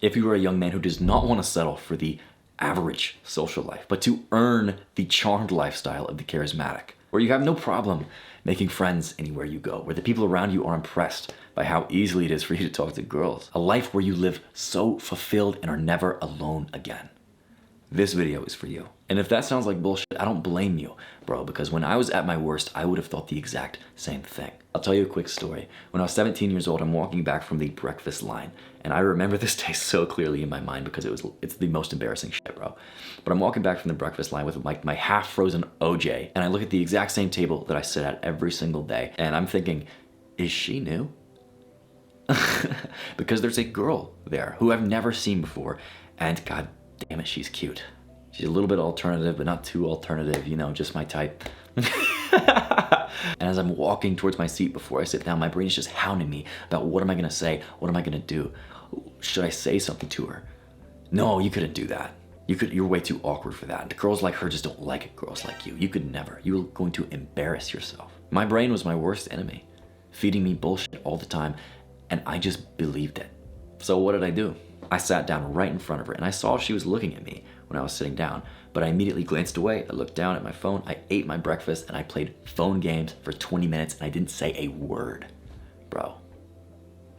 If you are a young man who does not want to settle for the average social life, but to earn the charmed lifestyle of the charismatic, where you have no problem making friends anywhere you go, where the people around you are impressed by how easily it is for you to talk to girls, a life where you live so fulfilled and are never alone again, this video is for you. And if that sounds like bullshit, I don't blame you, bro, because when I was at my worst, I would have thought the exact same thing. I'll tell you a quick story. When I was 17 years old, I'm walking back from the breakfast line, and I remember this day so clearly in my mind because it's the most embarrassing shit, bro. But I'm walking back from the breakfast line with my half-frozen OJ, and I look at the exact same table that I sit at every single day, and I'm thinking, is she new? Because there's a girl there who I've never seen before, and god damn it, she's cute. She's a little bit alternative, but not too alternative, you know, just my type. And as I'm walking towards my seat before I sit down, my brain is just hounding me about what am I gonna say? What am I gonna do? Should I say something to her? No, you couldn't do that. You're way too awkward for that. Girls like her just don't like girls like you. You could never. You were going to embarrass yourself. My brain was my worst enemy, feeding me bullshit all the time, and I just believed it. So what did I do? I sat down right in front of her, and I saw she was looking at me when I was sitting down, but I immediately glanced away. I looked down at my phone, I ate my breakfast, and I played phone games for 20 minutes, and I didn't say a word, bro.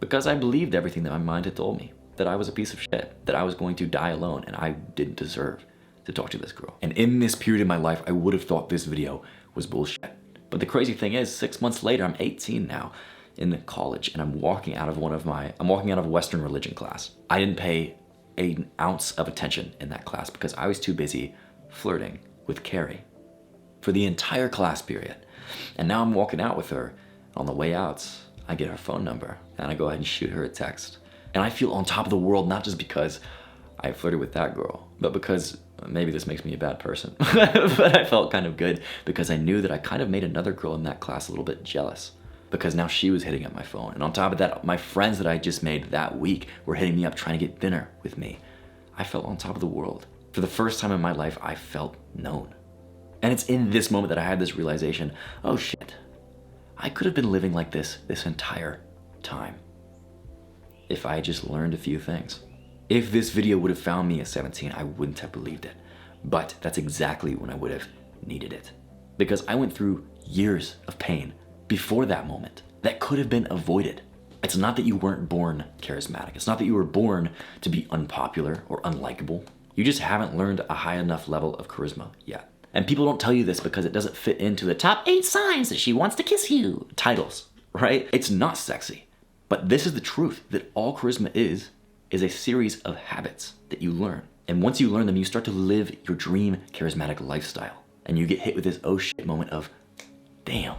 Because I believed everything that my mind had told me, that I was a piece of shit, that I was going to die alone, and I didn't deserve to talk to this girl. And in this period of my life, I would have thought this video was bullshit. But the crazy thing is, 6 months later, I'm 18 now, in college, and I'm walking out of Western religion class. I didn't pay an ounce of attention in that class because I was too busy flirting with Carrie for the entire class period. And now I'm walking out with her. On the way out, I get her phone number and I go ahead and shoot her a text. And I feel on top of the world, not just because I flirted with that girl, but because maybe this makes me a bad person. But I felt kind of good because I knew that I kind of made another girl in that class a little bit jealous, because now she was hitting up my phone. And on top of that, my friends that I just made that week were hitting me up trying to get dinner with me. I felt on top of the world. For the first time in my life, I felt known. And it's in this moment that I had this realization, oh shit, I could have been living like this entire time if I had just learned a few things. If this video would have found me at 17, I wouldn't have believed it. But that's exactly when I would have needed it. Because I went through years of pain before that moment that could have been avoided. It's not that you weren't born charismatic. It's not that you were born to be unpopular or unlikable. You just haven't learned a high enough level of charisma yet. And people don't tell you this because it doesn't fit into the top 8 signs that she wants to kiss you titles, right? It's not sexy. But this is the truth, that all charisma is a series of habits that you learn. And once you learn them, you start to live your dream charismatic lifestyle. And you get hit with this oh shit moment of, damn,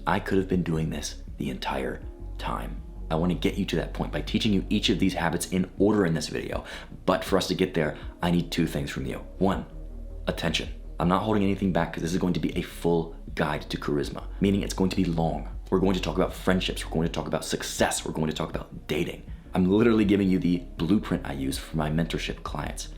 I could have been doing this the entire time. I want to get you to that point by teaching you each of these habits in order in this video. But for us to get there, I need 2 things from you. 1, attention. I'm not holding anything back because this is going to be a full guide to charisma, meaning it's going to be long. We're going to talk about friendships. We're going to talk about success. We're going to talk about dating. I'm literally giving you the blueprint I use for my mentorship clients.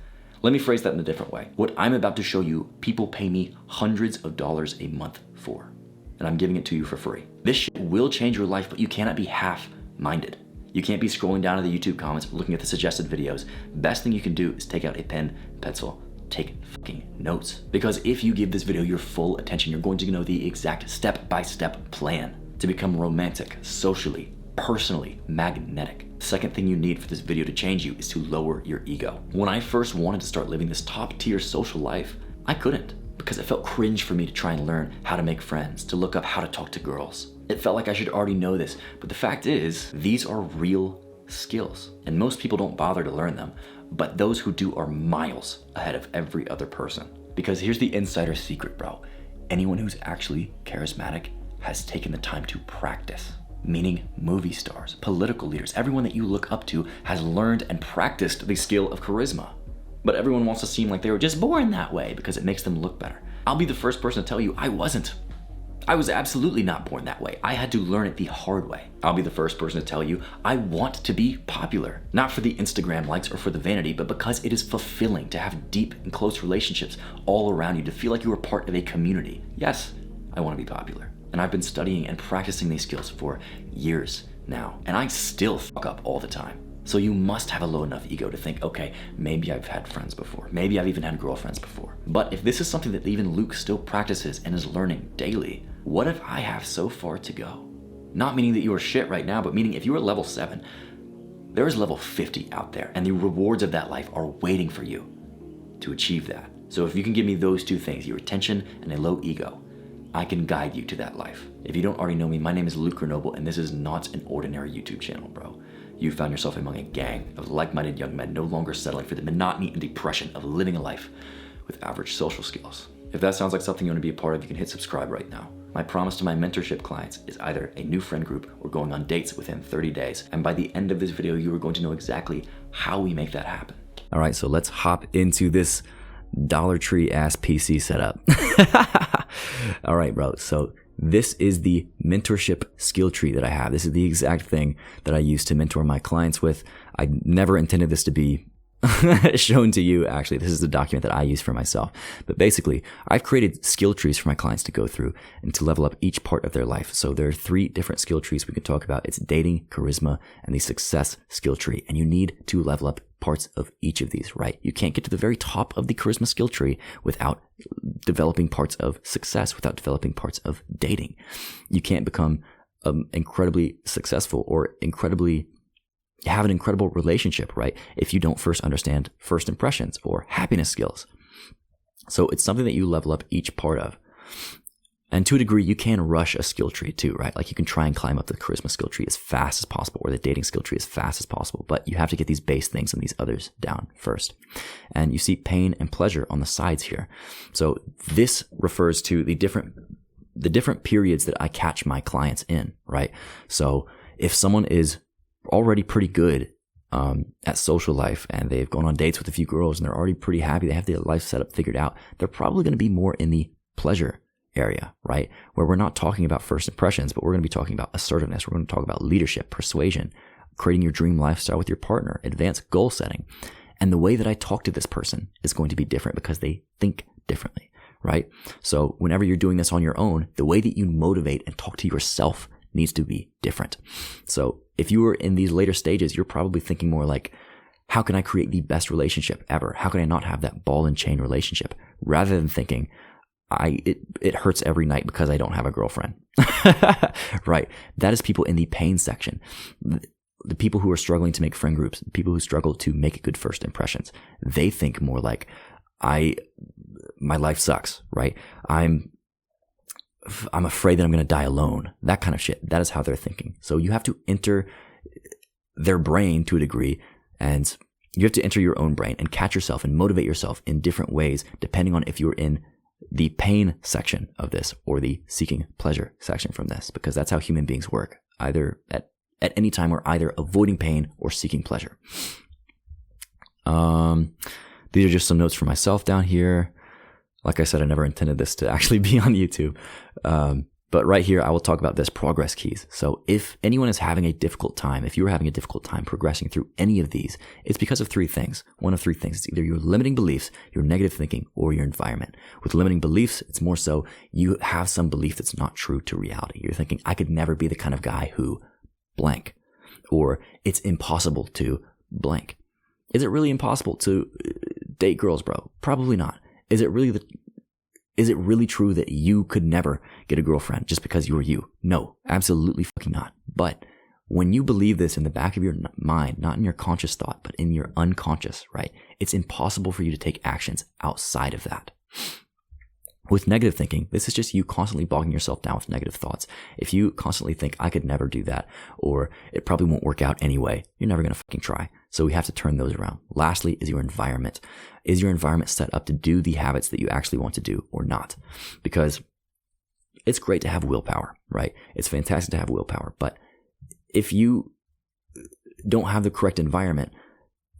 Let me phrase that in a different way. What I'm about to show you, people pay me hundreds of dollars a month for. And I'm giving it to you for free. This shit will change your life, but you cannot be half-minded. You can't be scrolling down to the YouTube comments, looking at the suggested videos. Best thing you can do is take out a pen, pencil, take fucking notes. Because if you give this video your full attention, you're going to know the exact step-by-step plan to become romantic, socially, personally, magnetic. The second thing you need for this video to change you is to lower your ego. When I first wanted to start living this top-tier social life, I couldn't, because it felt cringe for me to try and learn how to make friends, to look up how to talk to girls. It felt like I should already know this, but the fact is, these are real skills, and most people don't bother to learn them, but those who do are miles ahead of every other person. Because here's the insider secret, bro. Anyone who's actually charismatic has taken the time to practice. Meaning movie stars, political leaders, everyone that you look up to has learned and practiced the skill of charisma. But everyone wants to seem like they were just born that way because it makes them look better. I'll be the first person to tell you I wasn't. I was absolutely not born that way. I had to learn it the hard way. I'll be the first person to tell you I want to be popular. Not for the Instagram likes or for the vanity, but because it is fulfilling to have deep and close relationships all around you, to feel like you are part of a community. Yes, I want to be popular. And I've been studying and practicing these skills for years now, and I still fuck up all the time. So you must have a low enough ego to think, okay, maybe I've had friends before. Maybe I've even had girlfriends before. But if this is something that even Luke still practices and is learning daily, what if I have so far to go? Not meaning that you are shit right now, but meaning if you are level 7, there is level 50 out there, and the rewards of that life are waiting for you to achieve that. So if you can give me those two things, your attention and a low ego, I can guide you to that life. If you don't already know me, my name is Luke Grenoble, and this is not an ordinary YouTube channel, bro. You found yourself among a gang of like-minded young men no longer settling for the monotony and depression of living a life with average social skills. If that sounds like something you want to be a part of, you can hit subscribe right now. My promise to my mentorship clients is either a new friend group or going on dates within 30 days. And by the end of this video, you are going to know exactly how we make that happen. All right, so let's hop into this Dollar Tree ass PC setup. All right, bro. So this is the mentorship skill tree that I have. This is the exact thing that I use to mentor my clients with. I never intended this to be shown to you. Actually, this is the document that I use for myself. But basically, I've created skill trees for my clients to go through and to level up each part of their life. So there are 3 different skill trees we can talk about. It's dating, charisma, and the success skill tree. And you need to level up parts of each of these, right? You can't get to the very top of the charisma skill tree without developing parts of success, without developing parts of dating. You can't become incredibly successful or have an incredible relationship, right, if you don't first understand first impressions or happiness skills. So it's something that you level up each part of. And to a degree, you can rush a skill tree too, right? Like you can try and climb up the charisma skill tree as fast as possible or the dating skill tree as fast as possible, but you have to get these base things and these others down first. And you see pain and pleasure on the sides here. So this refers to the different periods that I catch my clients in, right? So if someone is already pretty good at social life and they've gone on dates with a few girls and they're already pretty happy, they have their life set up figured out, they're probably going to be more in the pleasure area, right? Where we're not talking about first impressions, but we're going to be talking about assertiveness. We're going to talk about leadership, persuasion, creating your dream lifestyle with your partner, advanced goal setting. And the way that I talk to this person is going to be different because they think differently, right? So whenever you're doing this on your own, the way that you motivate and talk to yourself needs to be different. So if you are in these later stages, you're probably thinking more like, how can I create the best relationship ever? How can I not have that ball and chain relationship? Rather than thinking, it hurts every night because I don't have a girlfriend. Right. That is people in the pain section. The people who are struggling to make friend groups, people who struggle to make good first impressions, they think more like, my life sucks, right? I'm afraid that I'm going to die alone. That kind of shit. That is how they're thinking. So you have to enter their brain to a degree, and you have to enter your own brain and catch yourself and motivate yourself in different ways, depending on if you're in the pain section of this or the seeking pleasure section from this, because that's how human beings work. Either at any time, we're either avoiding pain or seeking pleasure. These are just some notes for myself down here. Like I said, I never intended this to actually be on YouTube. But right here, I will talk about this progress keys. So if anyone is having a difficult time, if you're having a difficult time progressing through any of these, it's because of 3 things. One of 3 things. It's either your limiting beliefs, your negative thinking, or your environment. With limiting beliefs, it's more so you have some belief that's not true to reality. You're thinking, I could never be the kind of guy who blank. Or it's impossible to blank. Is it really impossible to date girls, bro? Probably not. Is it really true that you could never get a girlfriend just because you are you? No, absolutely fucking not. But when you believe this in the back of your mind, not in your conscious thought, but in your unconscious, right? It's impossible for you to take actions outside of that. With negative thinking, this is just you constantly bogging yourself down with negative thoughts. If you constantly think, I could never do that, or it probably won't work out anyway, you're never going to fucking try. So we have to turn those around. Lastly is your environment. Is your environment set up to do the habits that you actually want to do or not? Because it's great to have willpower, right? It's fantastic to have willpower. But if you don't have the correct environment,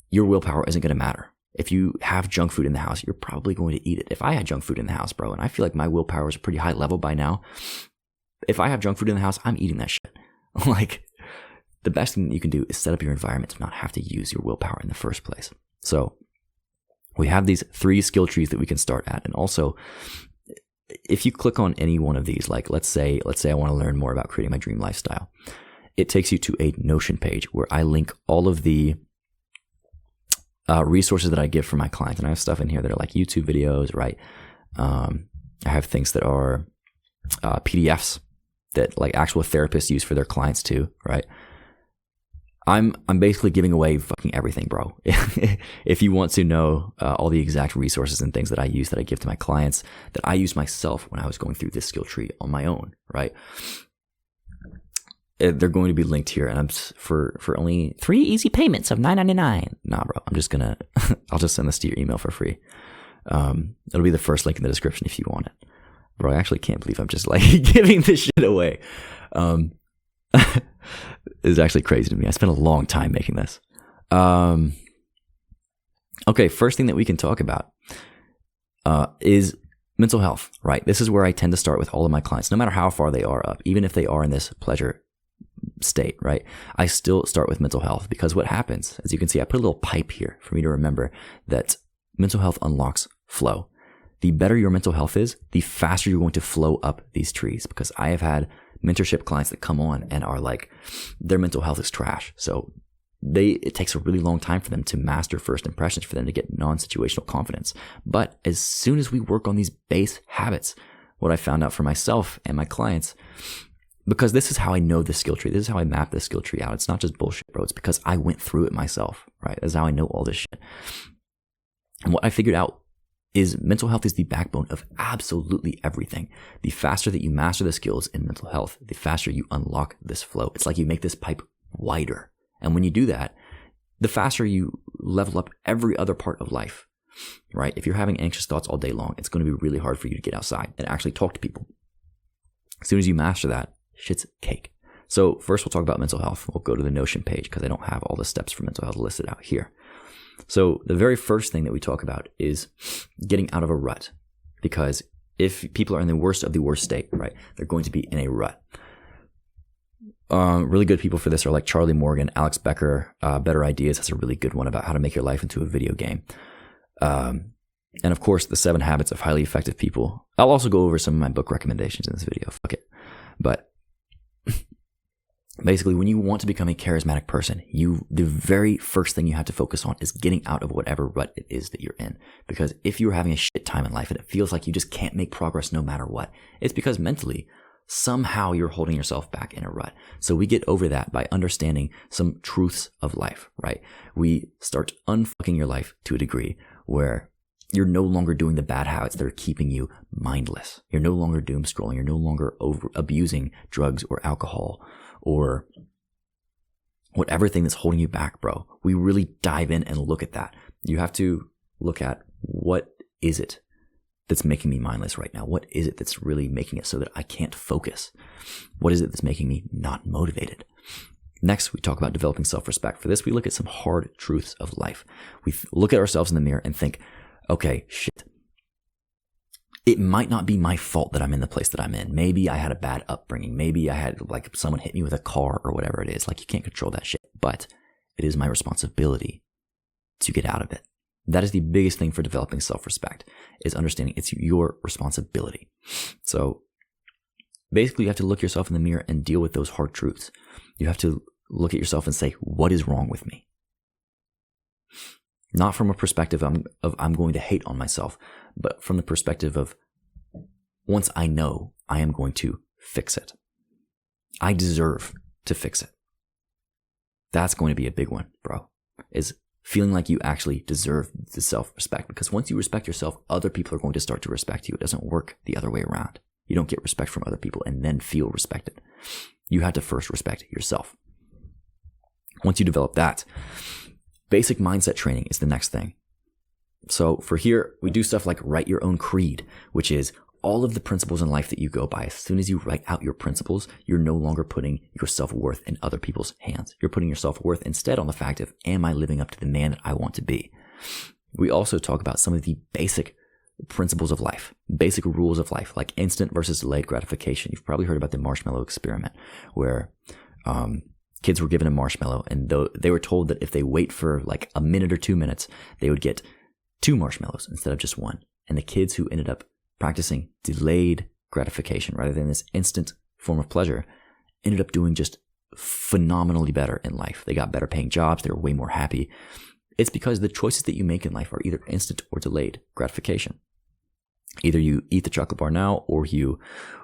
your willpower isn't going to matter. If you have junk food in the house, you're probably going to eat it. If I had junk food in the house, bro, and I feel like my willpower is a pretty high level by now, if I have junk food in the house, I'm eating that shit. Like, the best thing that you can do is set up your environment to not have to use your willpower in the first place. So we have these 3 skill trees that we can start at. And also, if you click on any one of these, like let's say I want to learn more about creating my dream lifestyle. it takes you to a Notion page where I link all of the resources that I give for my clients. And I have stuff in here that are like YouTube videos, right? I have things that are PDFs that like actual therapists use for their clients too, right? I'm basically giving away fucking everything, bro. If you want to know all the exact resources and things that I use, that I give to my clients, that I used myself when I was going through this skill tree on my own, right? They're going to be linked here, and I'm for only 3 easy payments of $9.99. Nah, bro, I'm just gonna I'll just send this to your email for free. It'll be the first link in the description if you want it. Bro, I actually can't believe I'm just like giving this shit away. It's actually crazy to me. I spent a long time making this. Okay, first thing that we can talk about is mental health, right? This is where I tend to start with all of my clients, no matter how far they are up, even if they are in this pleasure state, right? I still start with mental health, because what happens, as you can see, I put a little pipe here for me to remember that mental health unlocks flow. The better your mental health is, the faster you're going to flow up these trees, because I have had mentorship clients that come on and are like, their mental health is trash. So it takes a really long time for them to master first impressions, for them to get non-situational confidence. But as soon as we work on these base habits, what I found out for myself and my clients, because this is how I know the skill tree, this is how I map the skill tree out. It's not just bullshit, bro. It's because I went through it myself, right? That's how I know all this shit. And what I figured out is mental health is the backbone of absolutely everything. The faster that you master the skills in mental health, the faster you unlock this flow. It's like you make this pipe wider. And when you do that, the faster you level up every other part of life, right? If you're having anxious thoughts all day long, it's going to be really hard for you to get outside and actually talk to people. As soon as you master that, shit's cake. So first we'll talk about mental health. We'll go to the Notion page because I don't have all the steps for mental health listed out here. So the very first thing that we talk about is getting out of a rut, because if people are in the worst of the worst state, right, they're going to be in a rut. Really good people for this are like Charlie Morgan, Alex Becker, Better Ideas has a really good one about how to make your life into a video game. And of course, the 7 Habits of Highly Effective People. I'll also go over some of my book recommendations in this video. Fuck it. But basically, when you want to become a charismatic person, the very first thing you have to focus on is getting out of whatever rut it is that you're in. Because if you're having a shit time in life and it feels like you just can't make progress no matter what, it's because mentally, somehow you're holding yourself back in a rut. So we get over that by understanding some truths of life, right? We start unfucking your life to a degree where you're no longer doing the bad habits that are keeping you mindless. You're no longer doom scrolling. You're no longer abusing drugs or alcohol or whatever thing that's holding you back, bro. We really dive in and look at that. You have to look at, what is it that's making me mindless right now? What is it that's really making it so that I can't focus? What is it that's making me not motivated? Next, we talk about developing self-respect. For this, we look at some hard truths of life. We look at ourselves in the mirror and think, okay, shit. It might not be my fault that I'm in the place that I'm in. Maybe I had a bad upbringing. Maybe I had like someone hit me with a car or whatever it is. Like, you can't control that shit, but it is my responsibility to get out of it. That is the biggest thing for developing self-respect, is understanding it's your responsibility. So basically, you have to look yourself in the mirror and deal with those hard truths. You have to look at yourself and say, what is wrong with me? Not from a perspective of I'm going to hate on myself, but from the perspective of, once I know, I am going to fix it. I deserve to fix it. That's going to be a big one, bro, is feeling like you actually deserve the self-respect. Because once you respect yourself, other people are going to start to respect you. It doesn't work the other way around. You don't get respect from other people and then feel respected. You have to first respect yourself. Once you develop that, basic mindset training is the next thing. So for here, we do stuff like write your own creed, which is all of the principles in life that you go by. As soon as you write out your principles, you're no longer putting your self-worth in other people's hands. You're putting your self-worth instead on the fact of, am I living up to the man that I want to be? We also talk about some of the basic principles of life, basic rules of life, like instant versus delayed gratification. You've probably heard about the marshmallow experiment, where kids were given a marshmallow, and they were told that if they wait for like a minute or 2 minutes, they would get 2 marshmallows instead of just 1. And the kids who ended up practicing delayed gratification rather than this instant form of pleasure ended up doing just phenomenally better in life. They got better paying jobs. They're way more happy. It's because the choices that you make in life are either instant or delayed gratification. Either you eat the chocolate bar now, or you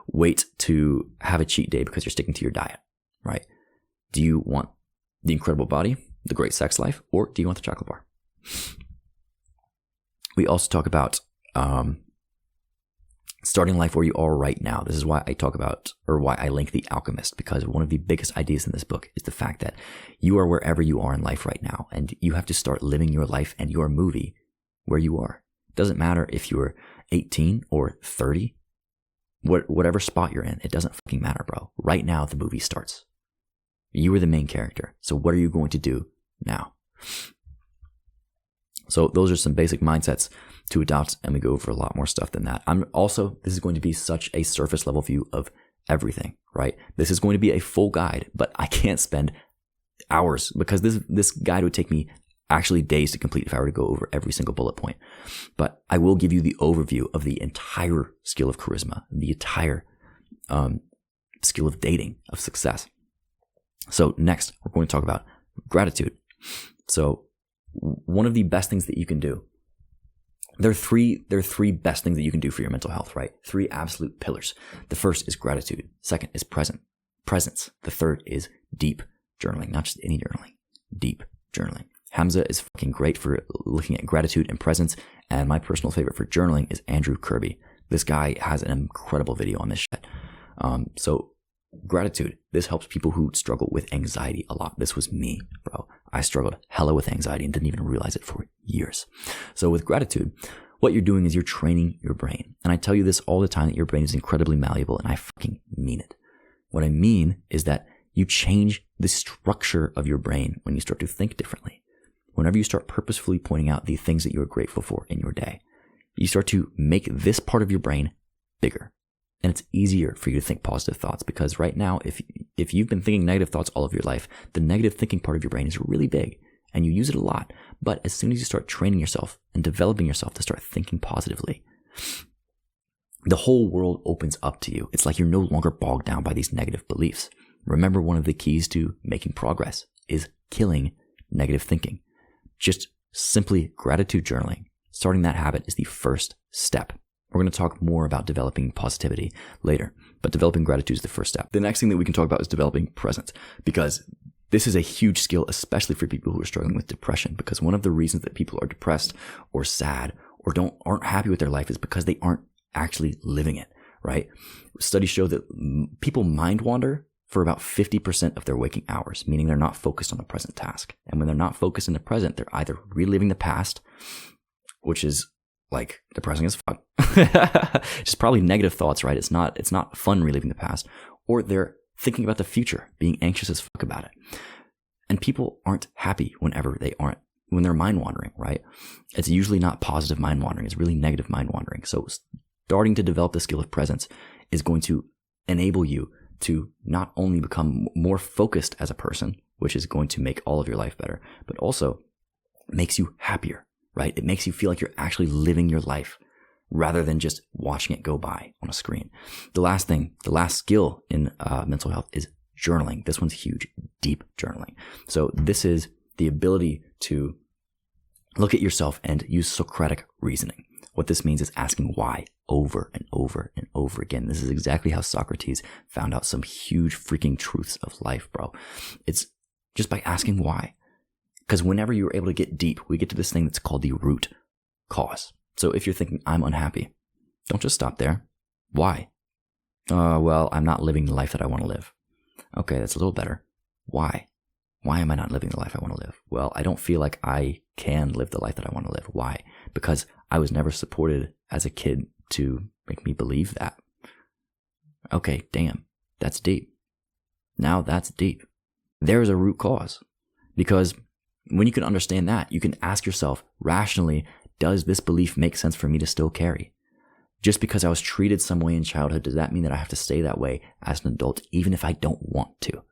wait to have a cheat day because you're sticking to your diet, right? Do you want the incredible body, the great sex life, or do you want the chocolate bar? We also talk about starting life where you are right now. This is why I talk about, or why I link The Alchemist, because one of the biggest ideas in this book is the fact that you are wherever you are in life right now, and you have to start living your life and your movie where you are. It doesn't matter if you're 18 or 30, whatever spot you're in, it doesn't fucking matter, bro. Right now, the movie starts. You are the main character. So what are you going to do now? So those are some basic mindsets to adopt, and we go over a lot more stuff than that. This is going to be such a surface level view of everything, right? This is going to be a full guide, but I can't spend hours, because this guide would take me actually days to complete if I were to go over every single bullet point. But I will give you the overview of the entire skill of charisma, the entire skill of dating, of success. So next, we're going to talk about gratitude. So one of the best things that you can do, there are three best things that you can do for your mental health, right? 3 absolute pillars. The first is gratitude. Second is presence. The third is deep journaling, not just any journaling, deep journaling. Hamza is fucking great for looking at gratitude and presence, and my personal favorite for journaling is Andrew Kirby. This guy has an incredible video on this shit. So gratitude, this helps people who struggle with anxiety a lot. This was me, bro. I struggled hella with anxiety and didn't even realize it for years. So with gratitude, what you're doing is you're training your brain. And I tell you this all the time, that your brain is incredibly malleable, and I fucking mean it. What I mean is that you change the structure of your brain when you start to think differently. Whenever you start purposefully pointing out the things that you're grateful for in your day, you start to make this part of your brain bigger. And it's easier for you to think positive thoughts, because right now, if you've been thinking negative thoughts all of your life, the negative thinking part of your brain is really big and you use it a lot. But as soon as you start training yourself and developing yourself to start thinking positively, the whole world opens up to you. It's like you're no longer bogged down by these negative beliefs. Remember, one of the keys to making progress is killing negative thinking. Just simply gratitude journaling. Starting that habit is the first step. We're going to talk more about developing positivity later, but developing gratitude is the first step. The next thing that we can talk about is developing presence, because this is a huge skill, especially for people who are struggling with depression, because one of the reasons that people are depressed or sad or aren't happy with their life is because they aren't actually living it, right? Studies show that people mind wander for about 50% of their waking hours, meaning they're not focused on the present task. And when they're not focused in the present, they're either reliving the past, which is like depressing as fuck. Just probably negative thoughts, right? It's not fun reliving the past. Or they're thinking about the future, being anxious as fuck about it. And people aren't happy when they're mind wandering, right? It's usually not positive mind wandering. It's really negative mind wandering. So starting to develop the skill of presence is going to enable you to not only become more focused as a person, which is going to make all of your life better, but also makes you happier, right? It makes you feel like you're actually living your life rather than just watching it go by on a screen. The last skill in mental health is journaling. This one's huge, deep journaling. So this is the ability to look at yourself and use Socratic reasoning. What this means is asking why over and over and over again. This is exactly how Socrates found out some huge freaking truths of life, bro. It's just by asking why. Because whenever you're able to get deep, we get to this thing that's called the root cause. So if you're thinking, I'm unhappy, don't just stop there. Why? Well, I'm not living the life that I want to live. Okay, that's a little better. Why? Why am I not living the life I want to live? Well, I don't feel like I can live the life that I want to live. Why? Because I was never supported as a kid to make me believe that. Okay, damn, that's deep. Now that's deep. There's a root cause. Because when you can understand that, you can ask yourself rationally, does this belief make sense for me to still carry? Just because I was treated some way in childhood, does that mean that I have to stay that way as an adult, even if I don't want to?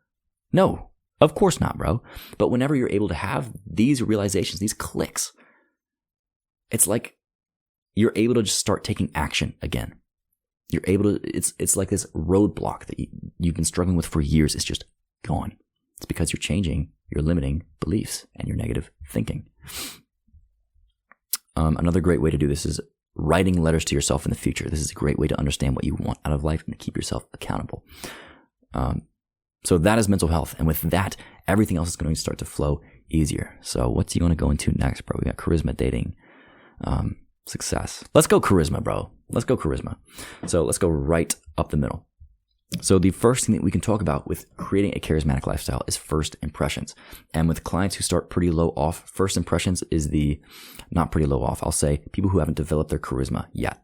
No, of course not, bro. But whenever you're able to have these realizations, these clicks, it's like you're able to just start taking action again. You're able to, it's like this roadblock that you've been struggling with for years is just gone. It's because you're changing your limiting beliefs and your negative thinking. Another great way to do this is writing letters to yourself in the future. This is a great way to understand what you want out of life and to keep yourself accountable. So that is mental health. And with that, everything else is going to start to flow easier. So what's he going to go into next, bro? We got charisma, dating, success. Let's go charisma, bro. Let's go charisma. So let's go right up the middle. So the first thing that we can talk about with creating a charismatic lifestyle is first impressions. And with clients who start pretty low off, first impressions is not pretty low off. I'll say people who haven't developed their charisma yet.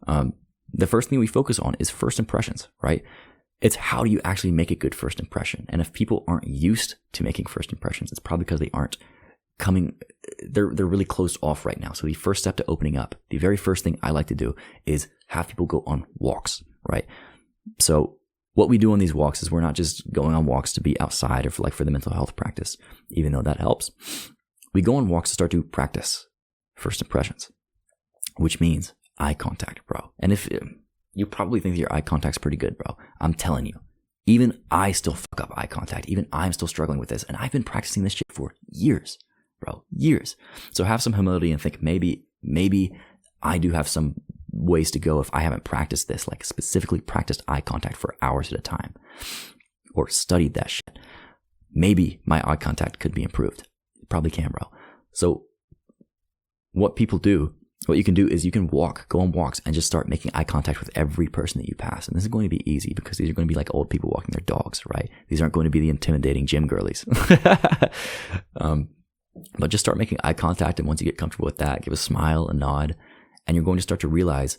The first thing we focus on is first impressions, right? It's how do you actually make a good first impression? And if people aren't used to making first impressions, it's probably because they aren't they're really closed off right now. So the first step to opening up, the very first thing I like to do is have people go on walks, right? So what we do on these walks is we're not just going on walks to be outside or for the mental health practice, even though that helps. We go on walks to start to practice first impressions, which means eye contact, bro. And if you probably think that your eye contact's pretty good, bro, I'm telling you, even I still fuck up eye contact. Even I'm still struggling with this. And I've been practicing this shit for years, bro, years. So have some humility and think maybe I do have some ways to go if I haven't practiced this, like specifically practiced eye contact for hours at a time or studied that shit. Maybe my eye contact could be improved. It probably can, bro. So what you can do is you can go on walks and just start making eye contact with every person that you pass. And this is going to be easy because these are going to be like old people walking their dogs, right? These aren't going to be the intimidating gym girlies. But just start making eye contact. And once you get comfortable with that, give a smile, a nod, and you're going to start to realize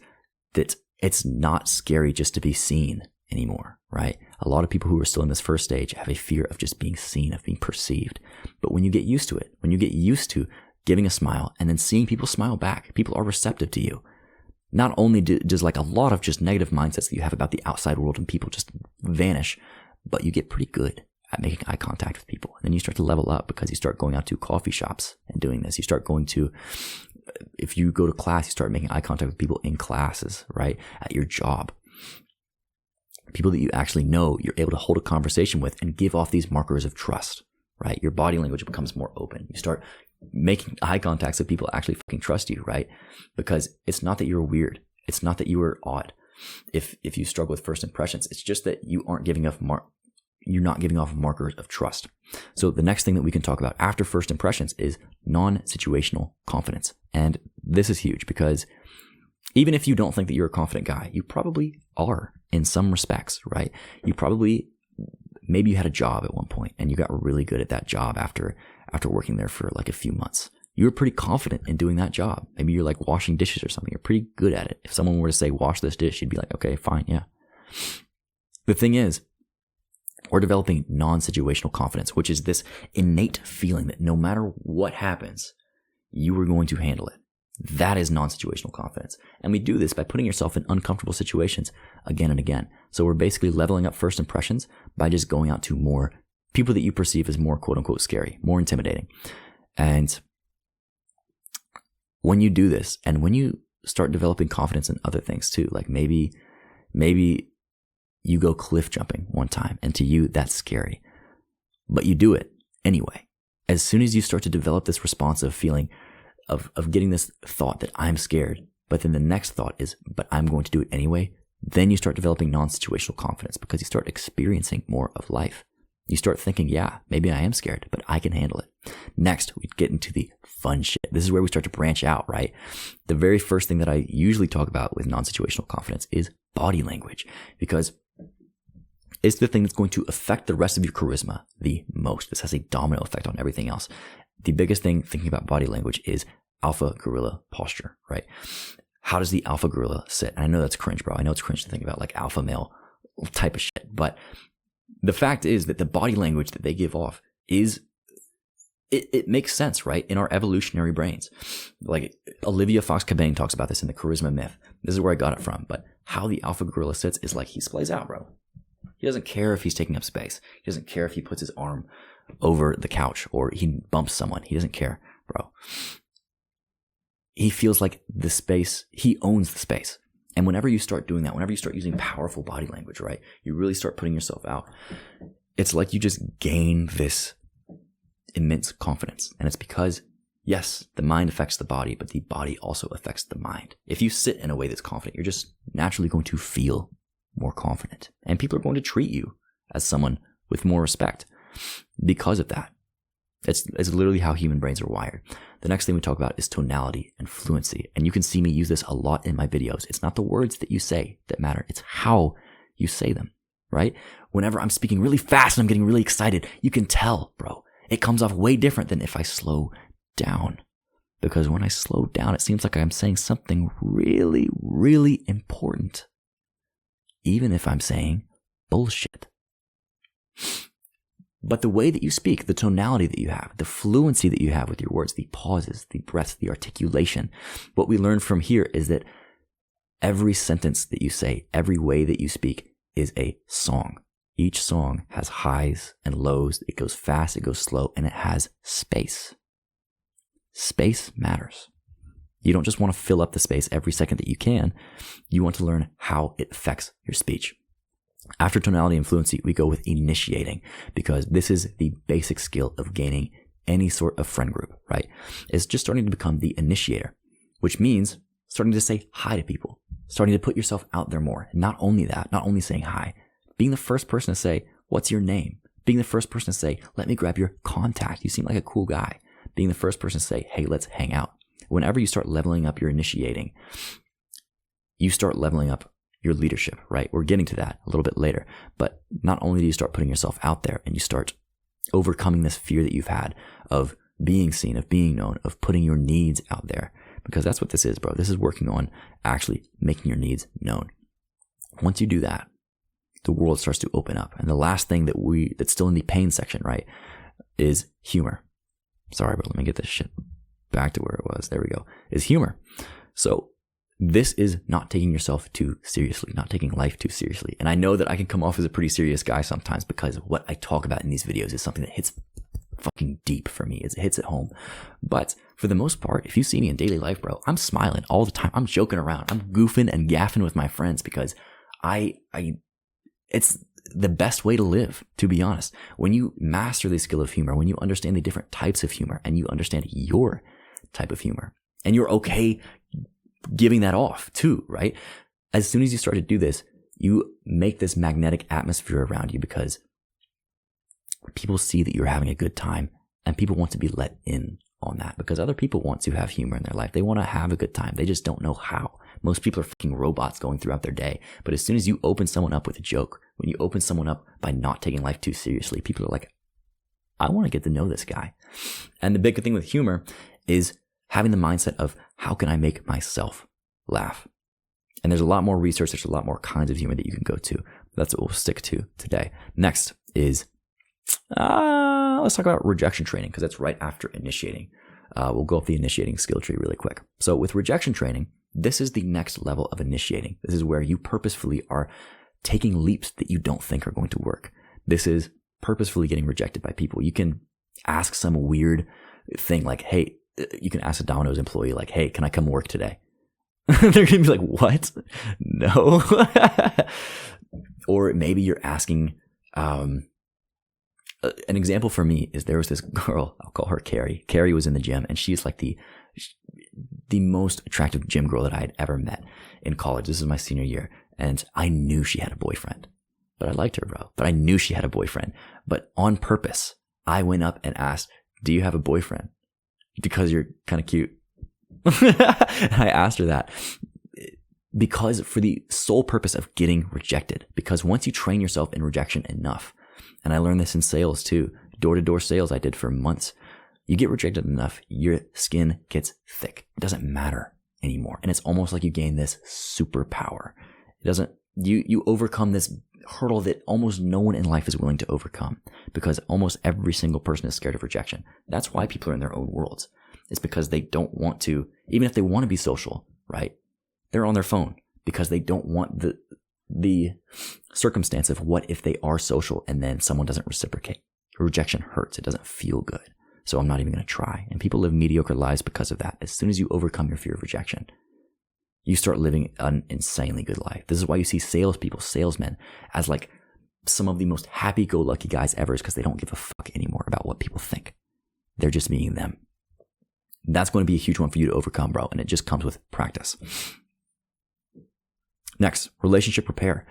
that it's not scary just to be seen anymore, right? A lot of people who are still in this first stage have a fear of just being seen, of being perceived. But when you get used to it, when you get used to giving a smile and then seeing people smile back, people are receptive to you. Not only does like a lot of just negative mindsets that you have about the outside world and people just vanish, but you get pretty good at making eye contact with people. And then you start to level up because you start going out to coffee shops and doing this. You start going to, if you go to class, you start making eye contact with people in classes, right? At your job. People that you actually know, you're able to hold a conversation with and give off these markers of trust, right? Your body language becomes more open. You start making eye contact so people actually fucking trust you, right? Because it's not that you're weird. It's not that you are odd. If you struggle with first impressions, it's just that you aren't giving off you're not giving off markers of trust. So the next thing that we can talk about after first impressions is non-situational confidence. And this is huge because even if you don't think that you're a confident guy, you probably are in some respects, right? Maybe you had a job at one point and you got really good at that job after working there for like a few months. You were pretty confident in doing that job. Maybe you're like washing dishes or something. You're pretty good at it. If someone were to say, wash this dish, you'd be like, okay, fine, yeah. The thing is, we're developing non-situational confidence, which is this innate feeling that no matter what happens, you are going to handle it. That is non-situational confidence. And we do this by putting yourself in uncomfortable situations again and again. So we're basically leveling up first impressions by just going out to more people that you perceive as more quote unquote scary, more intimidating. And when you do this and when you start developing confidence in other things too, like maybe you go cliff jumping one time and to you that's scary, but you do it anyway. As soon as you start to develop this responsive feeling of getting this thought that I'm scared, but then the next thought is, but I'm going to do it anyway, then you start developing non-situational confidence because you start experiencing more of life. You start thinking, yeah, maybe I am scared, but I can handle it. Next, we get into the fun shit. This is where we start to branch out, right? The very first thing that I usually talk about with non-situational confidence is body language, because it's the thing that's going to affect the rest of your charisma the most. This has a domino effect on everything else. The biggest thing thinking about body language is alpha gorilla posture, right? How does the alpha gorilla sit? And I know that's cringe, bro. I know it's cringe to think about like alpha male type of shit, but the fact is that the body language that they give off it makes sense, right? In our evolutionary brains. Like Olivia Fox-Cabane talks about this in the Charisma Myth. This is where I got it from. But how the alpha gorilla sits is like he splays out, bro. He doesn't care if he's taking up space. He doesn't care if he puts his arm over the couch or he bumps someone. He doesn't care, bro. He feels like the space, he owns the space. And whenever you start doing that, whenever you start using powerful body language, right, you really start putting yourself out. it's like you just gain this immense confidence. And it's because, yes, the mind affects the body, but the body also affects the mind. If you sit in a way that's confident, you're just naturally going to feel more confident. And people are going to treat you as someone with more respect because of that. It's literally how human brains are wired. The next thing we talk about is tonality and fluency. And you can see me use this a lot in my videos. It's not the words that you say that matter. It's how you say them, right? Whenever I'm speaking really fast and I'm getting really excited, you can tell, bro. It comes off way different than if I slow down. Because when I slow down, it seems like I'm saying something really, really important. Even if I'm saying bullshit. But the way that you speak, the tonality that you have, the fluency that you have with your words, the pauses, the breaths, the articulation, what we learn from here is that every sentence that you say, every way that you speak is a song. Each song has highs and lows. It goes fast, it goes slow, and it has space. Space matters. You don't just want to fill up the space every second that you can. You want to learn how it affects your speech. After tonality and fluency, we go with initiating, because this is the basic skill of gaining any sort of friend group, right? It's just starting to become the initiator, which means starting to say hi to people, starting to put yourself out there more. And not only that, not only saying hi, being the first person to say, what's your name? Being the first person to say, let me grab your contact. You seem like a cool guy. Being the first person to say, hey, let's hang out. Whenever you start leveling up your initiating, you start leveling up your leadership, right? We're getting to that a little bit later. But not only do you start putting yourself out there and you start overcoming this fear that you've had of being seen, of being known, of putting your needs out there, because that's what this is, bro. This is working on actually making your needs known. Once you do that, the world starts to open up. And the last thing that's still in the pain section, right, is humor. Sorry, but let me get this shit back to where it was. There we go. Is humor. So this is not taking yourself too seriously, not taking life too seriously. And I know that I can come off as a pretty serious guy sometimes because what I talk about in these videos is something that hits fucking deep for me. It hits at home. But for the most part, if you see me in daily life, bro, I'm smiling all the time. I'm joking around. I'm goofing and gaffing with my friends because it's the best way to live, to be honest. When you master the skill of humor, when you understand the different types of humor and you understand your type of humor and you're okay giving that off too, right? As soon as you start to do this, you make this magnetic atmosphere around you because people see that you're having a good time and people want to be let in on that because other people want to have humor in their life. They want to have a good time. They just don't know how. Most people are fucking robots going throughout their day. But as soon as you open someone up with a joke, when you open someone up by not taking life too seriously, people are like, I want to get to know this guy. And the big thing with humor is having the mindset of how can I make myself laugh? And there's a lot more research. There's a lot more kinds of humor that you can go to. That's what we'll stick to today. Next is, let's talk about rejection training because that's right after initiating. We'll go up the initiating skill tree really quick. So with rejection training, this is the next level of initiating. This is where you purposefully are taking leaps that you don't think are going to work. This is purposefully getting rejected by people. You can ask some weird thing like, hey, you can ask a Domino's employee like, hey, can I come work today? They're going to be like, what? No. Or maybe you're asking, an example for me is there was this girl, I'll call her Carrie. Carrie was in the gym and she's like the most attractive gym girl that I had ever met in college. This is my senior year. And I knew she had a boyfriend, but I liked her, bro. But I knew she had a boyfriend, but on purpose, I went up and asked, do you have a boyfriend? Because you're kind of cute. I asked her that because for the sole purpose of getting rejected, because once you train yourself in rejection enough, and I learned this in sales too, door-to-door sales I did for months, you get rejected enough, your skin gets thick. It doesn't matter anymore. And it's almost like you gain this superpower. It doesn't, you overcome this hurdle that almost no one in life is willing to overcome because almost every single person is scared of rejection. That's why people are in their own worlds. It's because they don't want to, even if they want to be social, right? They're on their phone because they don't want the circumstance of what if they are social and then someone doesn't reciprocate. Rejection hurts. It doesn't feel good. So I'm not even going to try. And people live mediocre lives because of that. As soon as you overcome your fear of rejection, you start living an insanely good life. This is why you see salespeople, salesmen, as like some of the most happy-go-lucky guys ever is because they don't give a fuck anymore about what people think. They're just being them. That's going to be a huge one for you to overcome, bro. And it just comes with practice. Next, relationship repair.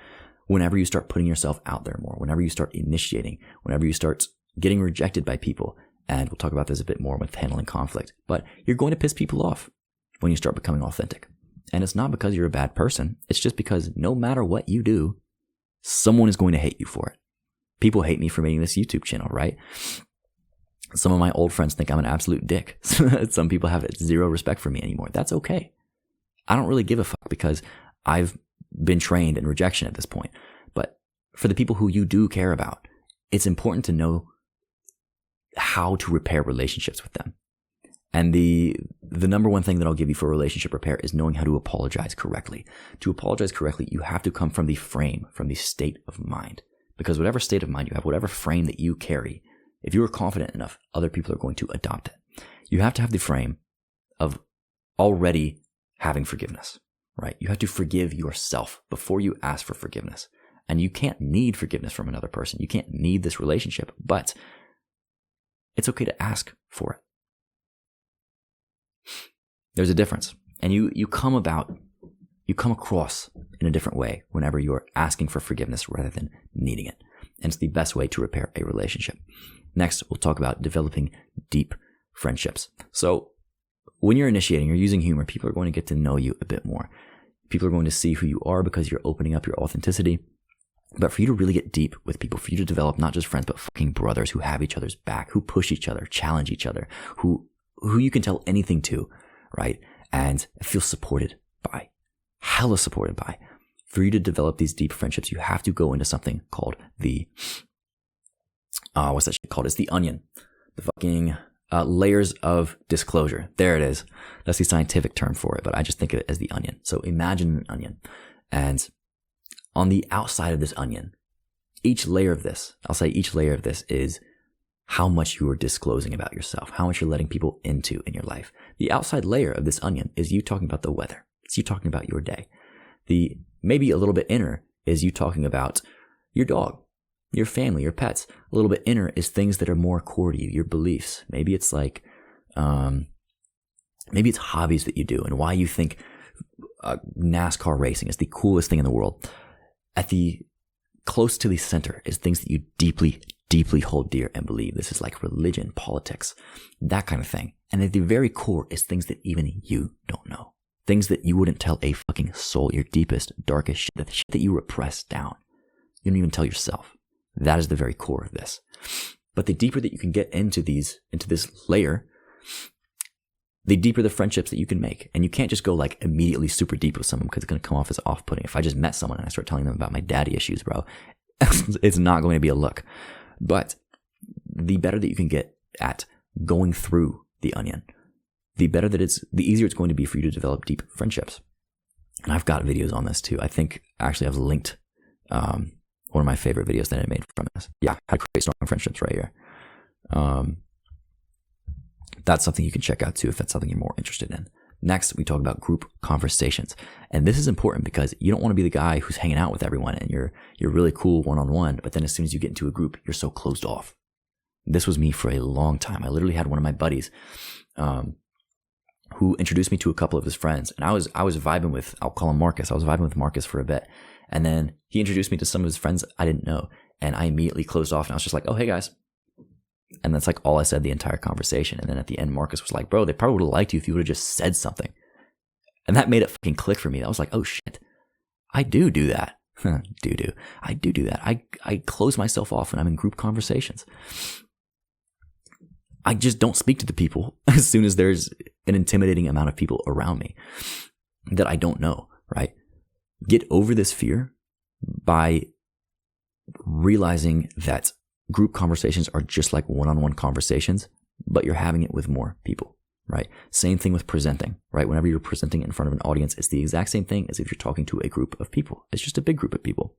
Whenever you start putting yourself out there more, whenever you start initiating, whenever you start getting rejected by people, and we'll talk about this a bit more with handling conflict, but you're going to piss people off when you start becoming authentic. And it's not because you're a bad person. It's just because no matter what you do, someone is going to hate you for it. People hate me for making this YouTube channel, right? Some of my old friends think I'm an absolute dick. Some people have zero respect for me anymore. That's okay. I don't really give a fuck because I've been trained in rejection at this point. But for the people who you do care about, it's important to know how to repair relationships with them. And the number one thing that I'll give you for relationship repair is knowing how to apologize correctly. To apologize correctly, you have to come from the frame, from the state of mind. Because whatever state of mind you have, whatever frame that you carry, if you are confident enough, other people are going to adopt it. You have to have the frame of already having forgiveness, right? You have to forgive yourself before you ask for forgiveness. And you can't need forgiveness from another person. You can't need this relationship, but it's okay to ask for it. There's a difference. And you come across in a different way whenever you're asking for forgiveness rather than needing it. And it's the best way to repair a relationship. Next, we'll talk about developing deep friendships. So when you're initiating, you're using humor, people are going to get to know you a bit more. People are going to see who you are because you're opening up your authenticity. But for you to really get deep with people, for you to develop not just friends, but fucking brothers who have each other's back, who push each other, challenge each other, who you can tell anything to, right? And feel supported by, hella supported by. For you to develop these deep friendships, you have to go into something called the, what's that shit called? It's the onion. The fucking layers of disclosure. There it is. That's the scientific term for it, but I just think of it as the onion. So imagine an onion. And on the outside of this onion, each layer of this is how much you are disclosing about yourself, how much you're letting people into in your life. The outside layer of this onion is you talking about the weather. It's you talking about your day. The maybe a little bit inner is you talking about your dog, your family, your pets. A little bit inner is things that are more core to you, your beliefs. Maybe it's like, maybe it's hobbies that you do and why you think NASCAR racing is the coolest thing in the world. At the close to the center is things that you deeply, deeply hold dear and believe. This is like religion, politics, that kind of thing. And at the very core is things that even you don't know. Things that you wouldn't tell a fucking soul, your deepest, darkest shit, the shit that you repress down. You don't even tell yourself. That is the very core of this. But the deeper that you can get into this layer, the deeper the friendships that you can make. And you can't just go like immediately super deep with someone because it's going to come off as off-putting. If I just met someone and I start telling them about my daddy issues, bro, it's not going to be a look. But the better that you can get at going through the onion, the easier it's going to be for you to develop deep friendships. And I've got videos on this too. I think actually I've linked one of my favorite videos that I made from this. Yeah, how to create strong friendships right here. That's something you can check out too if that's something you're more interested in. Next, we talk about group conversations. And this is important because you don't want to be the guy who's hanging out with everyone and you're really cool one-on-one, but then as soon as you get into a group, you're so closed off. This was me for a long time. I literally had one of my buddies who introduced me to a couple of his friends. And I was vibing with, I'll call him Marcus. I was vibing with Marcus for a bit. And then he introduced me to some of his friends I didn't know. And I immediately closed off and I was just like, oh, hey guys. And that's like all I said the entire conversation. And then at the end, Marcus was like, bro, they probably would have liked you if you would have just said something. And that made it fucking click for me. I was like, oh shit, I do that. I do that. I close myself off when I'm in group conversations. I just don't speak to the people as soon as there's an intimidating amount of people around me that I don't know, right? Get over this fear by realizing that group conversations are just like one-on-one conversations, but you're having it with more people, right? Same thing with presenting, right? Whenever you're presenting in front of an audience, it's the exact same thing as if you're talking to a group of people. It's just a big group of people.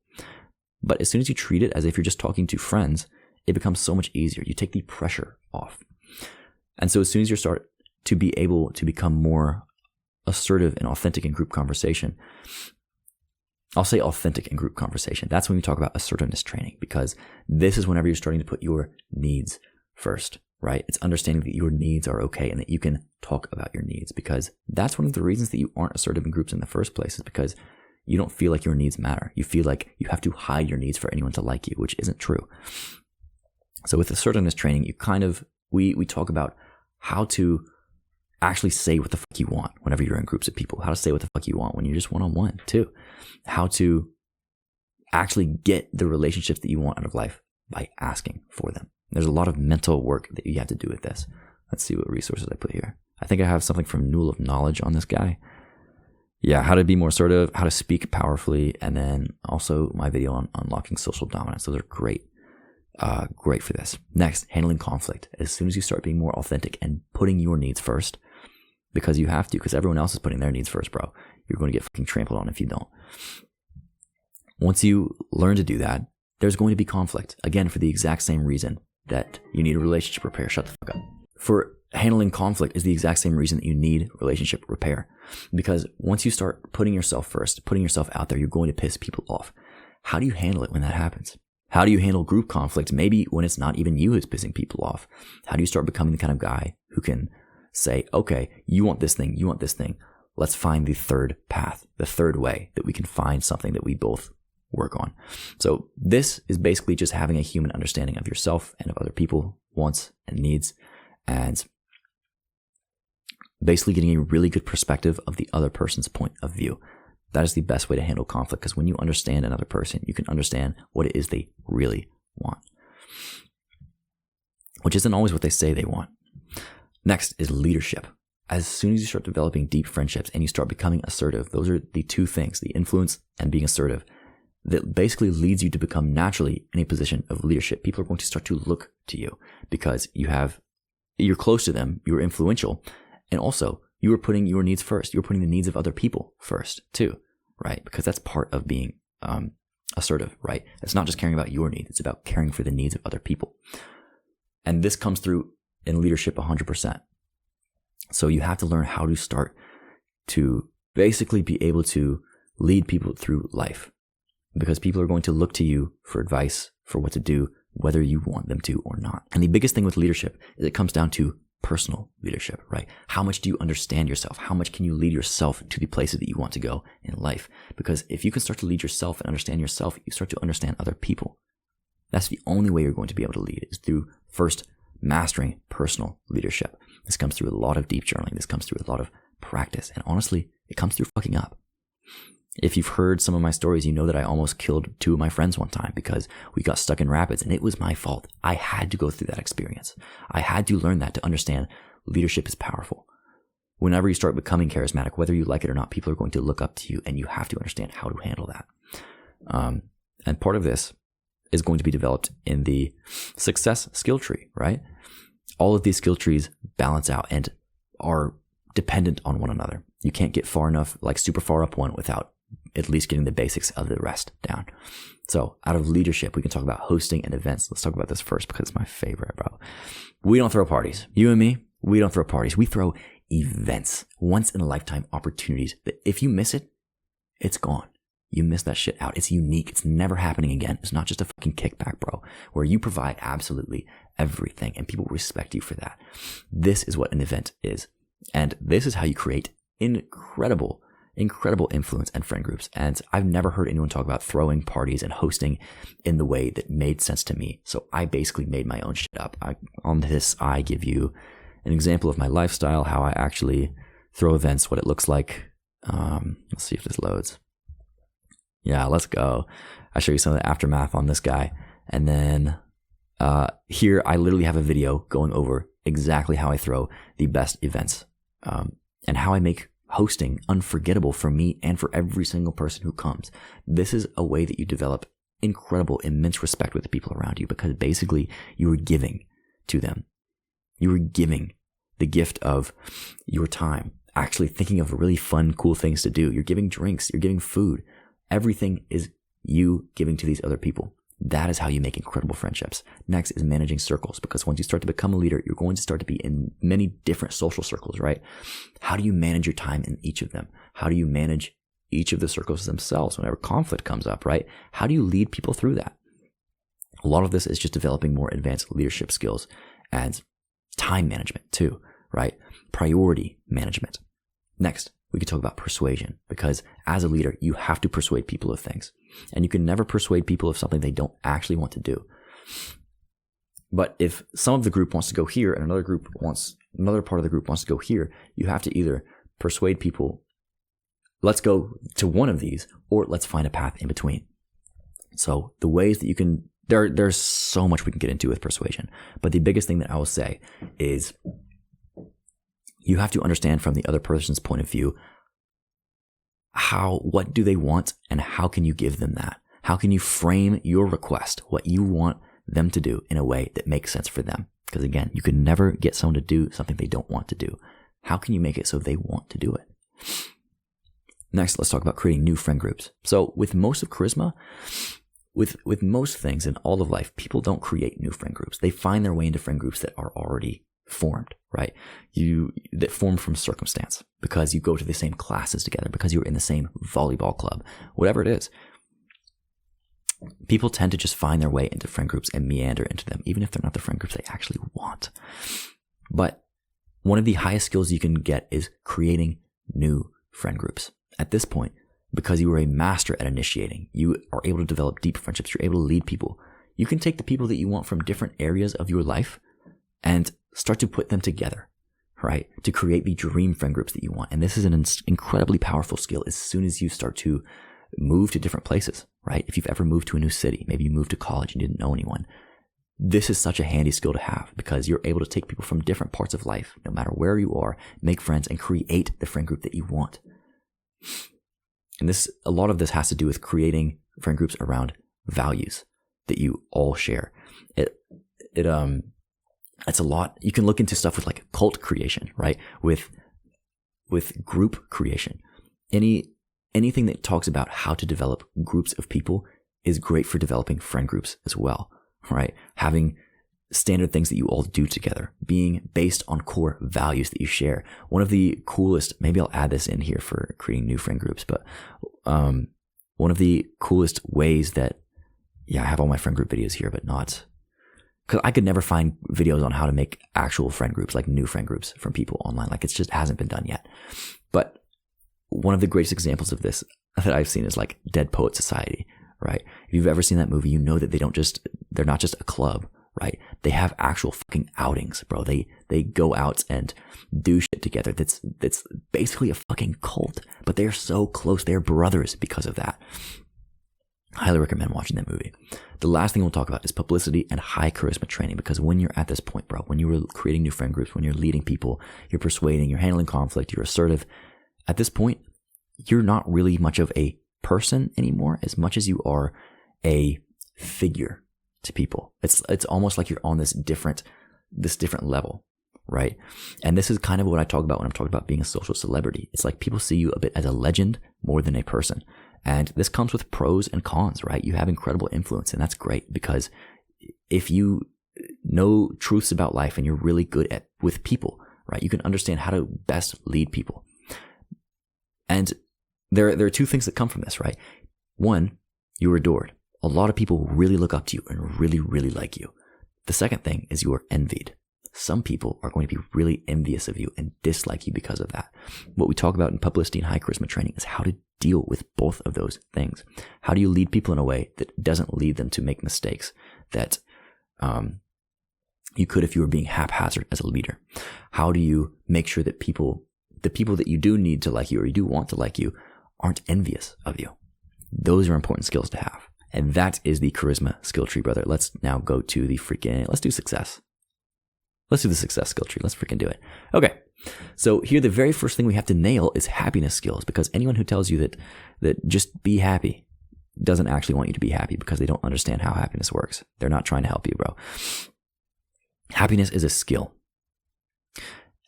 But as soon as you treat it as if you're just talking to friends, it becomes so much easier. You take the pressure off. And so as soon as you start to be able to become more assertive and authentic in group conversation, I'll say authentic in group conversation. That's when we talk about assertiveness training, because this is whenever you're starting to put your needs first, right? It's understanding that your needs are okay and that you can talk about your needs, because that's one of the reasons that you aren't assertive in groups in the first place, is because you don't feel like your needs matter. You feel like you have to hide your needs for anyone to like you, which isn't true. So with assertiveness training, we talk about how to actually say what the fuck you want whenever you're in groups of people, how to say what the fuck you want when you're just one-on-one too, how to actually get the relationships that you want out of life by asking for them. There's a lot of mental work that you have to do with this. Let's see what resources I put here. I think I have something from Newell of Knowledge on this guy. Yeah, how to be more assertive, how to speak powerfully, and then also my video on unlocking social dominance. Those are great for this. Next, handling conflict. As soon as you start being more authentic and putting your needs first, because you have to, because everyone else is putting their needs first, bro. You're going to get fucking trampled on if you don't. Once you learn to do that, there's going to be conflict. Again, for the exact same reason that you need a relationship repair. Shut the fuck up. For handling conflict is the exact same reason that you need relationship repair. Because once you start putting yourself first, putting yourself out there, you're going to piss people off. How do you handle it when that happens? How do you handle group conflict, maybe when it's not even you who's pissing people off? How do you start becoming the kind of guy who can say, okay, you want this thing, let's find the third path, the third way that we can find something that we both work on. So this is basically just having a human understanding of yourself and of other people, wants and needs, and basically getting a really good perspective of the other person's point of view. That is the best way to handle conflict, because when you understand another person, you can understand what it is they really want, which isn't always what they say they want. Next is leadership. As soon as you start developing deep friendships and you start becoming assertive, those are the two things, the influence and being assertive, that basically leads you to become naturally in a position of leadership. People are going to start to look to you because you're close to them, you're influential, and also you are putting your needs first. You're putting the needs of other people first too, right? Because that's part of being assertive, right? It's not just caring about your needs. It's about caring for the needs of other people. And this comes through in leadership 100%. So you have to learn how to start to basically be able to lead people through life, because people are going to look to you for advice, for what to do, whether you want them to or not. And the biggest thing with leadership is it comes down to personal leadership, right? How much do you understand yourself? How much can you lead yourself to the places that you want to go in life? Because if you can start to lead yourself and understand yourself, you start to understand other people. That's the only way you're going to be able to lead, is through first mastering personal leadership. This comes through a lot of deep journaling. This comes through a lot of practice. And honestly, it comes through fucking up. If you've heard some of my stories, you know that I almost killed 2 of my friends one time because we got stuck in rapids, and it was my fault. I had to go through that experience. I had to learn that to understand leadership is powerful. Whenever you start becoming charismatic, whether you like it or not, people are going to look up to you, and you have to understand how to handle that. And part of this is going to be developed in the success skill tree, right? All of these skill trees balance out and are dependent on one another. You can't get far enough, like super far up one, without at least getting the basics of the rest down. So out of leadership, we can talk about hosting and events. Let's talk about this first because it's my favorite, bro. We don't throw parties. You and me, we don't throw parties. We throw events, once in a lifetime opportunities that if you miss it, it's gone. You miss that shit out. It's unique. It's never happening again. It's not just a fucking kickback, bro, where you provide absolutely everything and people respect you for that. This is what an event is. And this is how you create incredible influence and friend groups. And I've never heard anyone talk about throwing parties and hosting in the way that made sense to me. So I basically made my own shit up. On this, I give you an example of my lifestyle, how I actually throw events, what it looks like. Let's see if this loads. Yeah, let's go. I show you some of the aftermath on this guy. And then here I literally have a video going over exactly how I throw the best events and how I make hosting unforgettable for me and for every single person who comes. This is a way that you develop incredible, immense respect with the people around you, because basically you are giving to them. You are giving the gift of your time, actually thinking of really fun, cool things to do. You're giving drinks, you're giving food. Everything is you giving to these other people. That is how you make incredible friendships. Next is managing circles, because once you start to become a leader, you're going to start to be in many different social circles, right? How do you manage your time in each of them? How do you manage each of the circles themselves whenever conflict comes up, right? How do you lead people through that? A lot of this is just developing more advanced leadership skills and time management too, right? Priority management. Next, we could talk about persuasion, because as a leader, you have to persuade people of things, and you can never persuade people of something they don't actually want to do. But if some of the group wants to go here and another part of the group wants to go here, you have to either persuade people, let's go to one of these, or let's find a path in between. So the ways that you can, there's so much we can get into with persuasion, but the biggest thing that I will say is you have to understand from the other person's point of view, what do they want, and how can you give them that? How can you frame your request, what you want them to do, in a way that makes sense for them? Because again, you can never get someone to do something they don't want to do. How can you make it so they want to do it? Next, let's talk about creating new friend groups. So with most of charisma, with most things in all of life, people don't create new friend groups. They find their way into friend groups that are already formed, right? That form from circumstance, because you go to the same classes together, because you're in the same volleyball club, whatever it is. People tend to just find their way into friend groups and meander into them, even if they're not the friend groups they actually want. But one of the highest skills you can get is creating new friend groups. At this point, because you are a master at initiating, you are able to develop deep friendships, you're able to lead people. You can take the people that you want from different areas of your life and start to put them together, right? To create the dream friend groups that you want. And this is an incredibly powerful skill as soon as you start to move to different places, right? If you've ever moved to a new city, maybe you moved to college and you didn't know anyone. This is such a handy skill to have, because you're able to take people from different parts of life, no matter where you are, make friends and create the friend group that you want. And a lot of this has to do with creating friend groups around values that you all share. It's a lot. You can look into stuff with like cult creation, right? With group creation. Anything that talks about how to develop groups of people is great for developing friend groups as well, right? Having standard things that you all do together, being based on core values that you share. One of the coolest, maybe I'll add this in here for creating new friend groups, but one of the coolest ways that, I have all my friend group videos here, but not, because I could never find videos on how to make actual friend groups, like new friend groups from people online. Like, it just hasn't been done yet. But one of the greatest examples of this that I've seen is like Dead Poet Society, right? If you've ever seen that movie, you know that they're not just a club, right? They have actual fucking outings, bro. They go out and do shit together. That's basically a fucking cult, but they're so close. They're brothers because of that. Highly recommend watching that movie. The last thing we'll talk about is publicity and high charisma training, because when you're at this point, bro, when you're creating new friend groups, when you're leading people, you're persuading, you're handling conflict, you're assertive, at this point, you're not really much of a person anymore as much as you are a figure to people. It's almost like you're on this different level, right? And this is kind of what I talk about when I'm talking about being a social celebrity. It's like people see you a bit as a legend more than a person. And this comes with pros and cons, right? You have incredible influence, and that's great, because if you know truths about life and you're really good with people, right, you can understand how to best lead people. And there are two things that come from this, right? One, you're adored. A lot of people really look up to you and really, really like you. The second thing is you are envied. Some people are going to be really envious of you and dislike you because of that. What we talk about in publicity and high charisma training is how to deal with both of those things. How do you lead people in a way that doesn't lead them to make mistakes that you could if you were being haphazard as a leader? How do you make sure that the people that you do need to like you or you do want to like you aren't envious of you? Those are important skills to have. And that is the charisma skill tree, brother. Let's now go to let's do success. Let's do the success skill tree. Let's freaking do it. Okay. So here, the very first thing we have to nail is happiness skills, because anyone who tells you that just be happy doesn't actually want you to be happy, because they don't understand how happiness works. They're not trying to help you, bro. Happiness is a skill.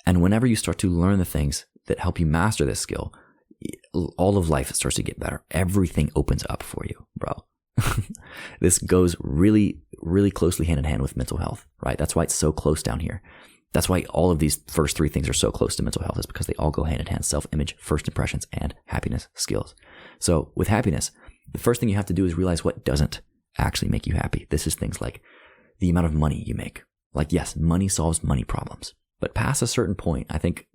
And whenever you start to learn the things that help you master this skill, all of life starts to get better. Everything opens up for you, bro. This goes really, really closely hand in hand with mental health, right? That's why it's so close down here. That's why all of these first three things are so close to mental health, is because they all go hand in hand: self-image, first impressions, and happiness skills. So with happiness, the first thing you have to do is realize what doesn't actually make you happy. This is things like the amount of money you make. Like, yes, money solves money problems, but past a certain point, I think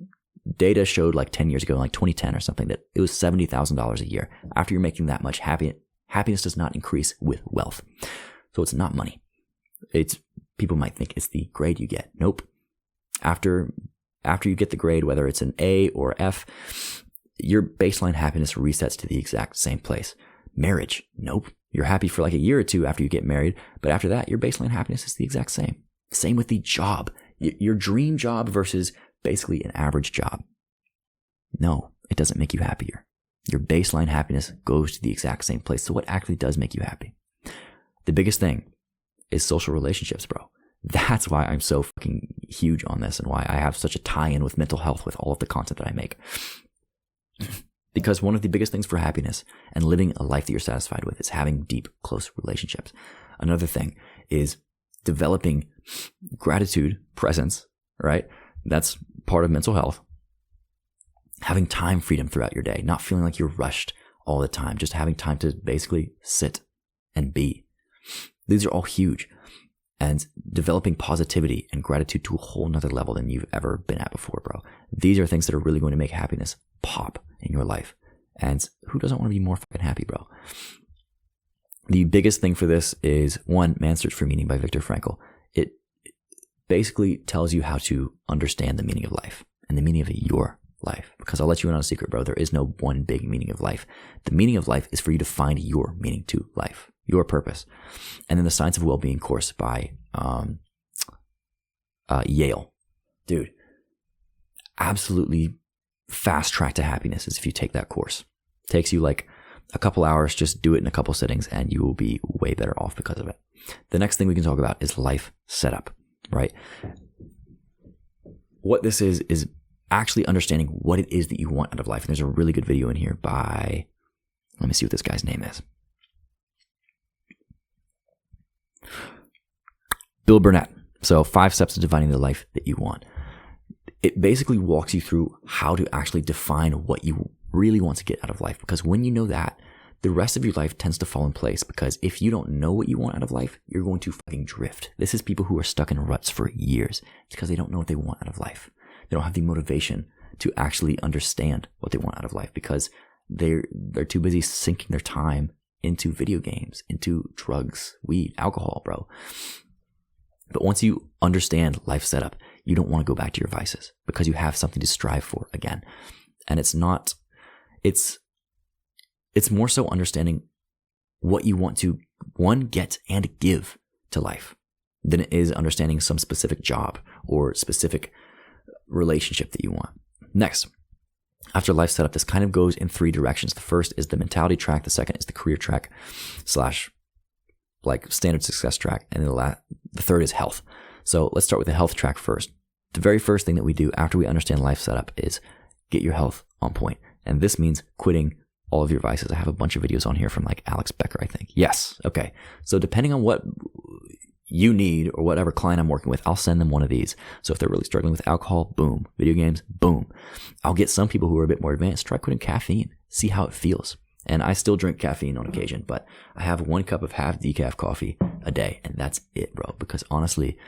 data showed like 10 years ago, like 2010 or something, that it was $70,000 a year. After you're making that much, happiness does not increase with wealth. So it's not money. People might think it's the grade you get. Nope. After you get the grade, whether it's an A or F, your baseline happiness resets to the exact same place. Marriage, nope. You're happy for like a year or two after you get married, but after that, your baseline happiness is the exact same. Same with the job. Your dream job versus basically an average job. No, it doesn't make you happier. Your baseline happiness goes to the exact same place. So what actually does make you happy? The biggest thing is social relationships, bro. That's why I'm so fucking huge on this, and why I have such a tie-in with mental health with all of the content that I make. Because one of the biggest things for happiness and living a life that you're satisfied with is having deep, close relationships. Another thing is developing gratitude, presence, right? That's part of mental health. Having time freedom throughout your day, not feeling like you're rushed all the time, just having time to basically sit and be. These are all huge. And developing positivity and gratitude to a whole nother level than you've ever been at before, bro. These are things that are really going to make happiness pop in your life. And who doesn't want to be more fucking happy, bro? The biggest thing for this is, one, Man's Search for Meaning by Viktor Frankl. It basically tells you how to understand the meaning of life and the meaning of your life. Because I'll let you in on a secret, bro. There is no one big meaning of life. The meaning of life is for you to find your meaning to life, your purpose. And then the Science of Wellbeing course by Yale. Dude, absolutely fast track to happiness is if you take that course. It takes you like a couple hours, just do it in a couple sittings, and you will be way better off because of it. The next thing we can talk about is life setup, right? What this is actually understanding what it is that you want out of life. And there's a really good video in here by, let me see what this guy's name is. Bill Burnett. So 5 steps to defining the life that you want. It basically walks you through how to actually define what you really want to get out of life. Because when you know that, the rest of your life tends to fall in place. Because if you don't know what you want out of life, you're going to fucking drift. This is people who are stuck in ruts for years. It's because they don't know what they want out of life. They don't have the motivation to actually understand what they want out of life, because they're too busy sinking their time into video games, into drugs, weed, alcohol, bro. But once you understand life setup, you don't want to go back to your vices because you have something to strive for again. And it's more so understanding what you want to, one, get and give to life than it is understanding some specific job or specific relationship that you want. Next, after life setup, this kind of goes in 3 directions. The first is the mentality track. The second is the career track / like standard success track. And then the third is health. So let's start with the health track first. The very first thing that we do after we understand life setup is get your health on point. And this means quitting all of your vices. I have a bunch of videos on here from like Alex Becker, I think. Yes. Okay. So depending on what you need or whatever client I'm working with, I'll send them one of these. So if they're really struggling with alcohol, boom. Video games, boom. I'll get some people who are a bit more advanced, try quitting caffeine, see how it feels. And I still drink caffeine on occasion, but I have 1 cup of half decaf coffee a day, and that's it, bro. Because honestly,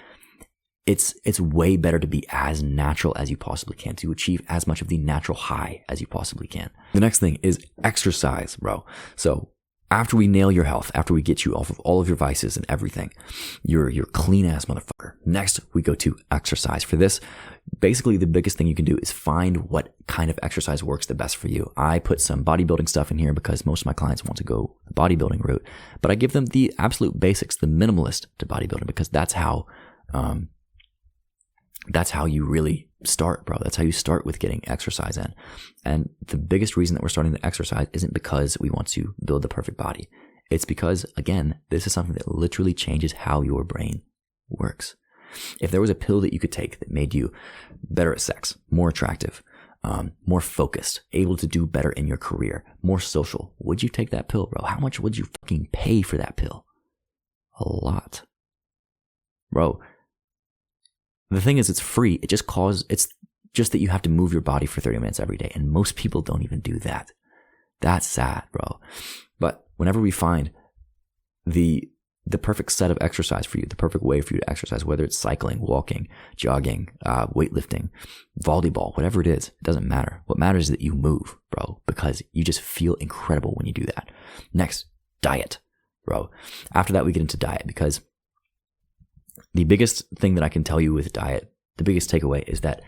it's way better to be as natural as you possibly can, to achieve as much of the natural high as you possibly can. The next thing is exercise, bro. So after we nail your health, after we get you off of all of your vices and everything, you're clean ass motherfucker. Next, we go to exercise. For this, basically the biggest thing you can do is find what kind of exercise works the best for you. I put some bodybuilding stuff in here because most of my clients want to go the bodybuilding route, but I give them the absolute basics, the minimalist to bodybuilding, because that's how you really start, bro. That's how you start with getting exercise in. And the biggest reason that we're starting to exercise isn't because we want to build the perfect body. It's because, again, this is something that literally changes how your brain works. If there was a pill that you could take that made you better at sex, more attractive, more focused, able to do better in your career, more social, would you take that pill, bro? How much would you fucking pay for that pill? A lot. Bro, the thing is, it's free. It's just that you have to move your body for 30 minutes every day. And most people don't even do that. That's sad, bro. But whenever we find the perfect set of exercise for you, the perfect way for you to exercise, whether it's cycling, walking, jogging, weightlifting, volleyball, whatever it is, it doesn't matter. What matters is that you move, bro, because you just feel incredible when you do that. Next, diet, bro. After that, we get into diet, because the biggest thing that I can tell you with diet, the biggest takeaway is that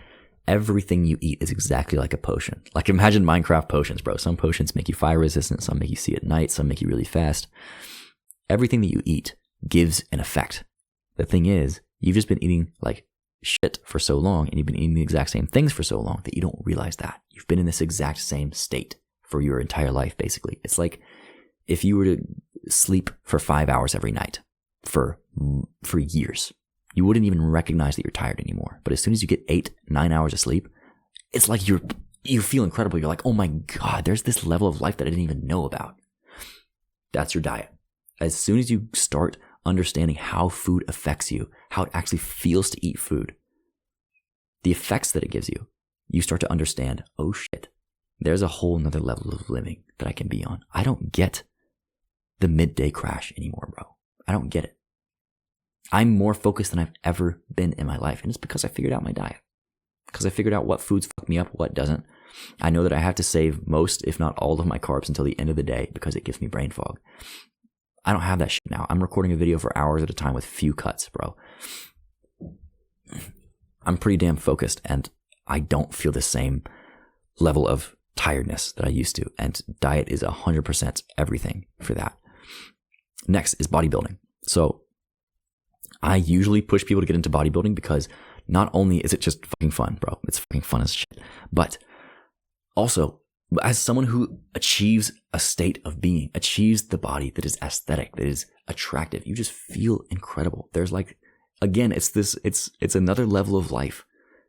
everything you eat is exactly like a potion. Like, imagine Minecraft potions, bro. Some potions make you fire resistant, some make you see at night, some make you really fast. Everything that you eat gives an effect. The thing is, you've just been eating like shit for so long, and you've been eating the exact same things for so long that you don't realize that. You've been in this exact same state for your entire life, basically. It's like if you were to sleep for 5 hours every night for years, you wouldn't even recognize that you're tired anymore. But as soon as you get 8-9 hours of sleep, it's like you feel incredible. You're like, oh my God, there's this level of life that I didn't even know about. That's your diet. As soon as you start understanding how food affects you, how it actually feels to eat food, the effects that it gives you, you start to understand, oh shit, there's a whole nother level of living that I can be on. I don't get the midday crash anymore, bro. I don't get it. I'm more focused than I've ever been in my life. And it's because I figured out my diet. Because I figured out what foods fuck me up, what doesn't. I know that I have to save most, if not all of my carbs until the end of the day because it gives me brain fog. I don't have that shit now. I'm recording a video for hours at a time with few cuts, bro. I'm pretty damn focused, and I don't feel the same level of tiredness that I used to. And diet is 100% everything for that. Next is bodybuilding. So I usually push people to get into bodybuilding because not only is it just fucking fun, bro. It's fucking fun as shit. But also, as someone who achieves a state of being, achieves the body that is aesthetic, that is attractive, you just feel incredible. There's like, again, it's another level of life.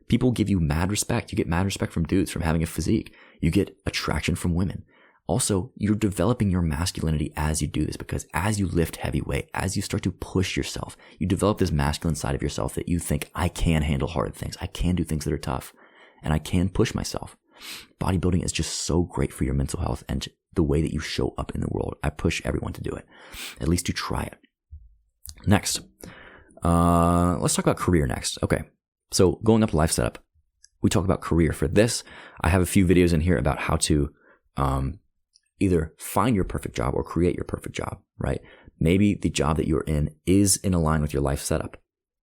People give you mad respect. You get mad respect from dudes from having a physique. You get attraction from women. Also, you're developing your masculinity as you do this, because as you lift heavy weight, as you start to push yourself, you develop this masculine side of yourself that you think, I can handle hard things. I can do things that are tough, and I can push myself. Bodybuilding is just so great for your mental health and the way that you show up in the world. I push everyone to do it, at least to try it. Next, let's talk about career next. Okay, so going up life setup, we talk about career. For this, I have a few videos in here about how to either find your perfect job or create your perfect job, right? Maybe the job that you're in is in line with your life setup.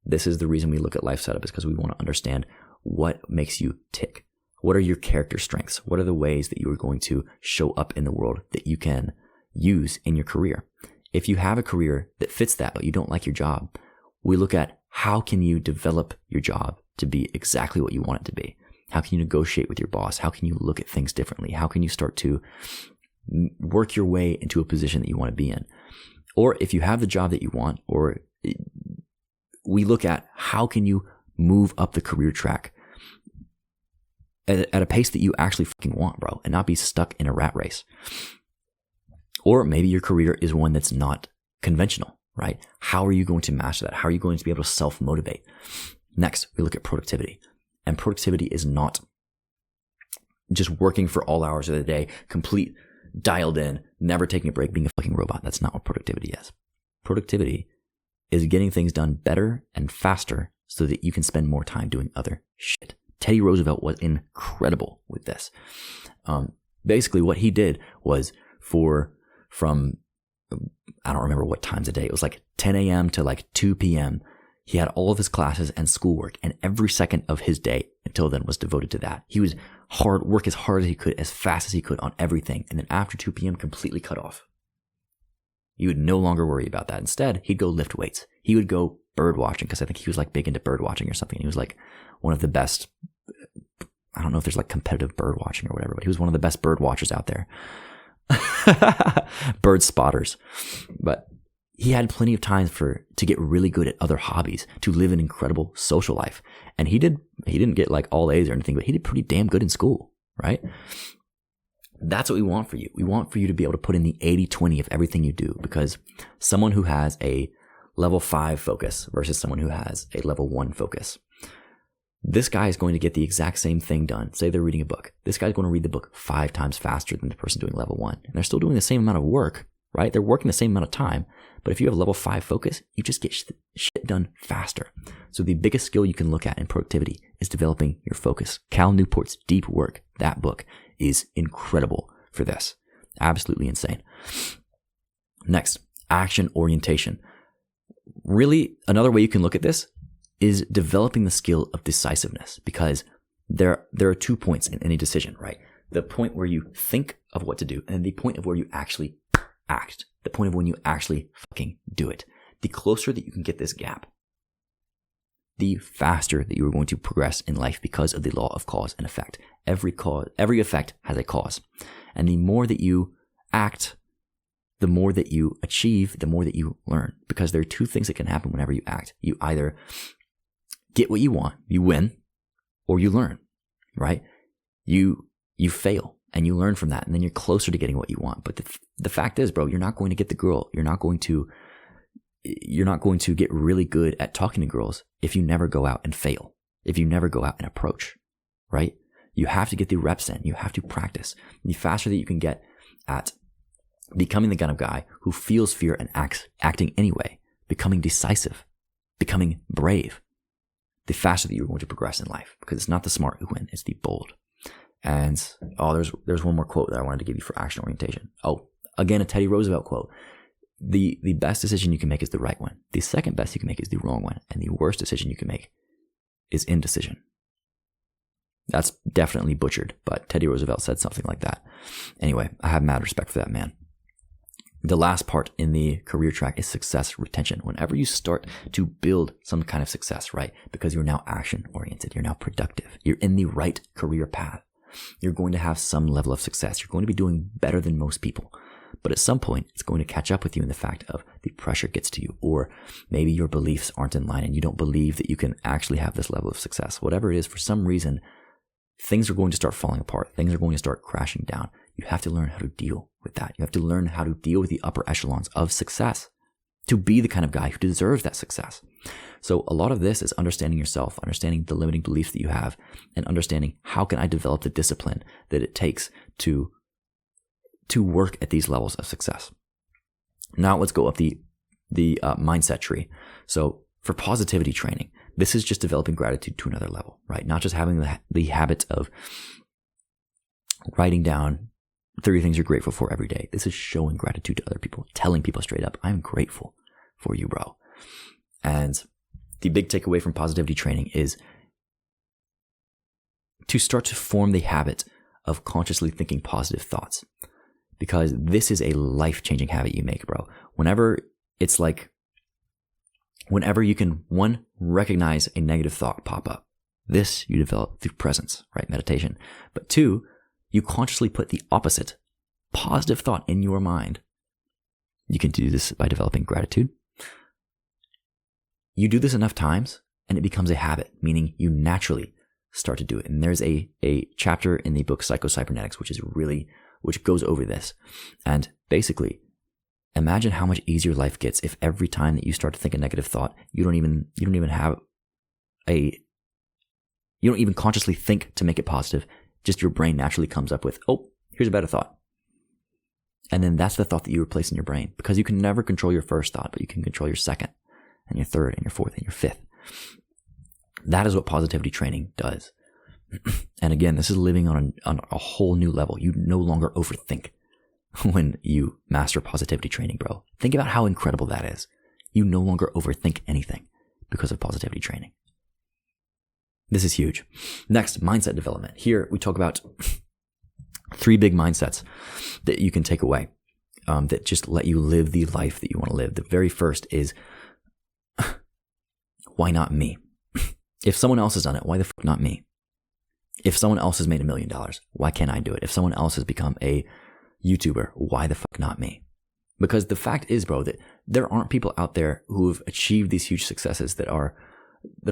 This is the reason we look at life setup, is because we want to understand what makes you tick. What are your character strengths? What are the ways that you are going to show up in the world that you can use in your career? If you have a career that fits that, but you don't like your job, we look at how can you develop your job to be exactly what you want it to be? How can you negotiate with your boss? How can you look at things differently? How can you start to work your way into a position that you want to be in? Or if you have the job that you want, or we look at how can you move up the career track at a pace that you actually fucking want, bro, and not be stuck in a rat race. Or maybe your career is one that's not conventional, right? How are you going to master that? How are you going to be able to self-motivate? Next, we look at productivity. And productivity is not just working for all hours of the day, complete, dialed in, never taking a break, being a fucking robot. That's not what productivity is. Productivity is getting things done better and faster so that you can spend more time doing other shit. Teddy Roosevelt was incredible with this. Basically, what he did was from I don't remember what times a day. It was like 10 a.m. to like 2 p.m. He had all of his classes and schoolwork, and every second of his day until then was devoted to that. He would work as hard as he could, as fast as he could on everything, and then after 2 p.m. completely cut off. You would no longer worry about that. Instead, he'd go lift weights. He would go bird watching, because I think he was like big into bird watching or something. He was like one of the best. I don't know if there's like competitive bird watching or whatever, but he was one of the best bird watchers out there. Bird spotters. But he had plenty of time to get really good at other hobbies, to live an incredible social life. And he didn't get like all A's or anything, but he did pretty damn good in school, right? That's what we want for you. We want for you to be able to put in the 80-20 of everything you do, because someone who has a level 5 focus versus someone who has a level 1 focus, This guy is going to get the exact same thing done. Say they're reading a book. This guy's going to read the book 5 times faster than the person doing level 1. And they're still doing the same amount of work, right? They're working the same amount of time. But if you have level 5 focus, you just get shit done faster. So the biggest skill you can look at in productivity is developing your focus. Cal Newport's Deep Work, that book, is incredible for this. Absolutely insane. Next, action orientation. Really, another way you can look at this is developing the skill of decisiveness, because there are 2 points in any decision, right? The point where you think of what to do, and the point of where you actually act. The point of when you actually fucking do it. The closer that you can get this gap, the faster that you are going to progress in life, because of the law of cause and effect. Every effect has a cause. And the more that you act, the more that you achieve, the more that you learn. Because there are 2 things that can happen whenever you act. You either get what you want, you win, or you learn, right? You fail and you learn from that, and then you're closer to getting what you want. But the fact is, bro, you're not going to get the girl. You're not going to get really good at talking to girls if you never go out and fail, if you never go out and approach, right? You have to get the reps in. You have to practice. The faster that you can get at becoming the kind of guy who feels fear and acting anyway, becoming decisive, becoming brave, the faster that you're going to progress in life, because it's not the smart who win, it's the bold. And there's one more quote that I wanted to give you for action orientation. Oh, again, a Teddy Roosevelt quote. The best decision you can make is the right one. The second best you can make is the wrong one. And the worst decision you can make is indecision. That's definitely butchered, but Teddy Roosevelt said something like that. Anyway, I have mad respect for that man. The last part in the career track is success retention. Whenever you start to build some kind of success, right? Because you're now action oriented, you're now productive, you're in the right career path, you're going to have some level of success. You're going to be doing better than most people. But at some point, it's going to catch up with you in the fact of the pressure gets to you, or maybe your beliefs aren't in line and you don't believe that you can actually have this level of success. Whatever it is, for some reason, things are going to start falling apart. Things are going to start crashing down. You have to learn how to deal with that. You have to learn how to deal with the upper echelons of success to be the kind of guy who deserves that success. So a lot of this is understanding yourself, understanding the limiting beliefs that you have, and understanding how can I develop the discipline that it takes to work at these levels of success. Now let's go up the mindset tree. So for positivity training, this is just developing gratitude to another level, right? Not just having the habit of writing down 30 things you're grateful for every day. This is showing gratitude to other people, telling people straight up, I'm grateful for you, bro. And the big takeaway from positivity training is to start to form the habit of consciously thinking positive thoughts, because this is a life-changing habit you make, bro. Whenever you can, 1, recognize a negative thought pop up. This you develop through presence, right? Meditation. But 2, you consciously put the opposite positive thought in your mind. You can do this by developing gratitude. You do this enough times and it becomes a habit, meaning you naturally start to do it. And there's a chapter in the book Psycho-Cybernetics, which goes over this. And basically, imagine how much easier life gets if every time that you start to think a negative thought, you don't even consciously think to make it positive. Just your brain naturally comes up with, oh, here's a better thought. And then that's the thought that you replace in your brain, because you can never control your first thought, but you can control your second and your third and your fourth and your fifth. That is what positivity training does. And again, this is living on a whole new level. You no longer overthink when you master positivity training, bro. Think about how incredible that is. You no longer overthink anything because of positivity training. This is huge. Next, mindset development. Here we talk about 3 big mindsets that you can take away that just let you live the life that you want to live. The very first is, why not me? If someone else has done it, why the fuck not me? If someone else has made $1 million, why can't I do it? If someone else has become a YouTuber, why the fuck not me? Because the fact is, bro, that there aren't people out there who have achieved these huge successes that are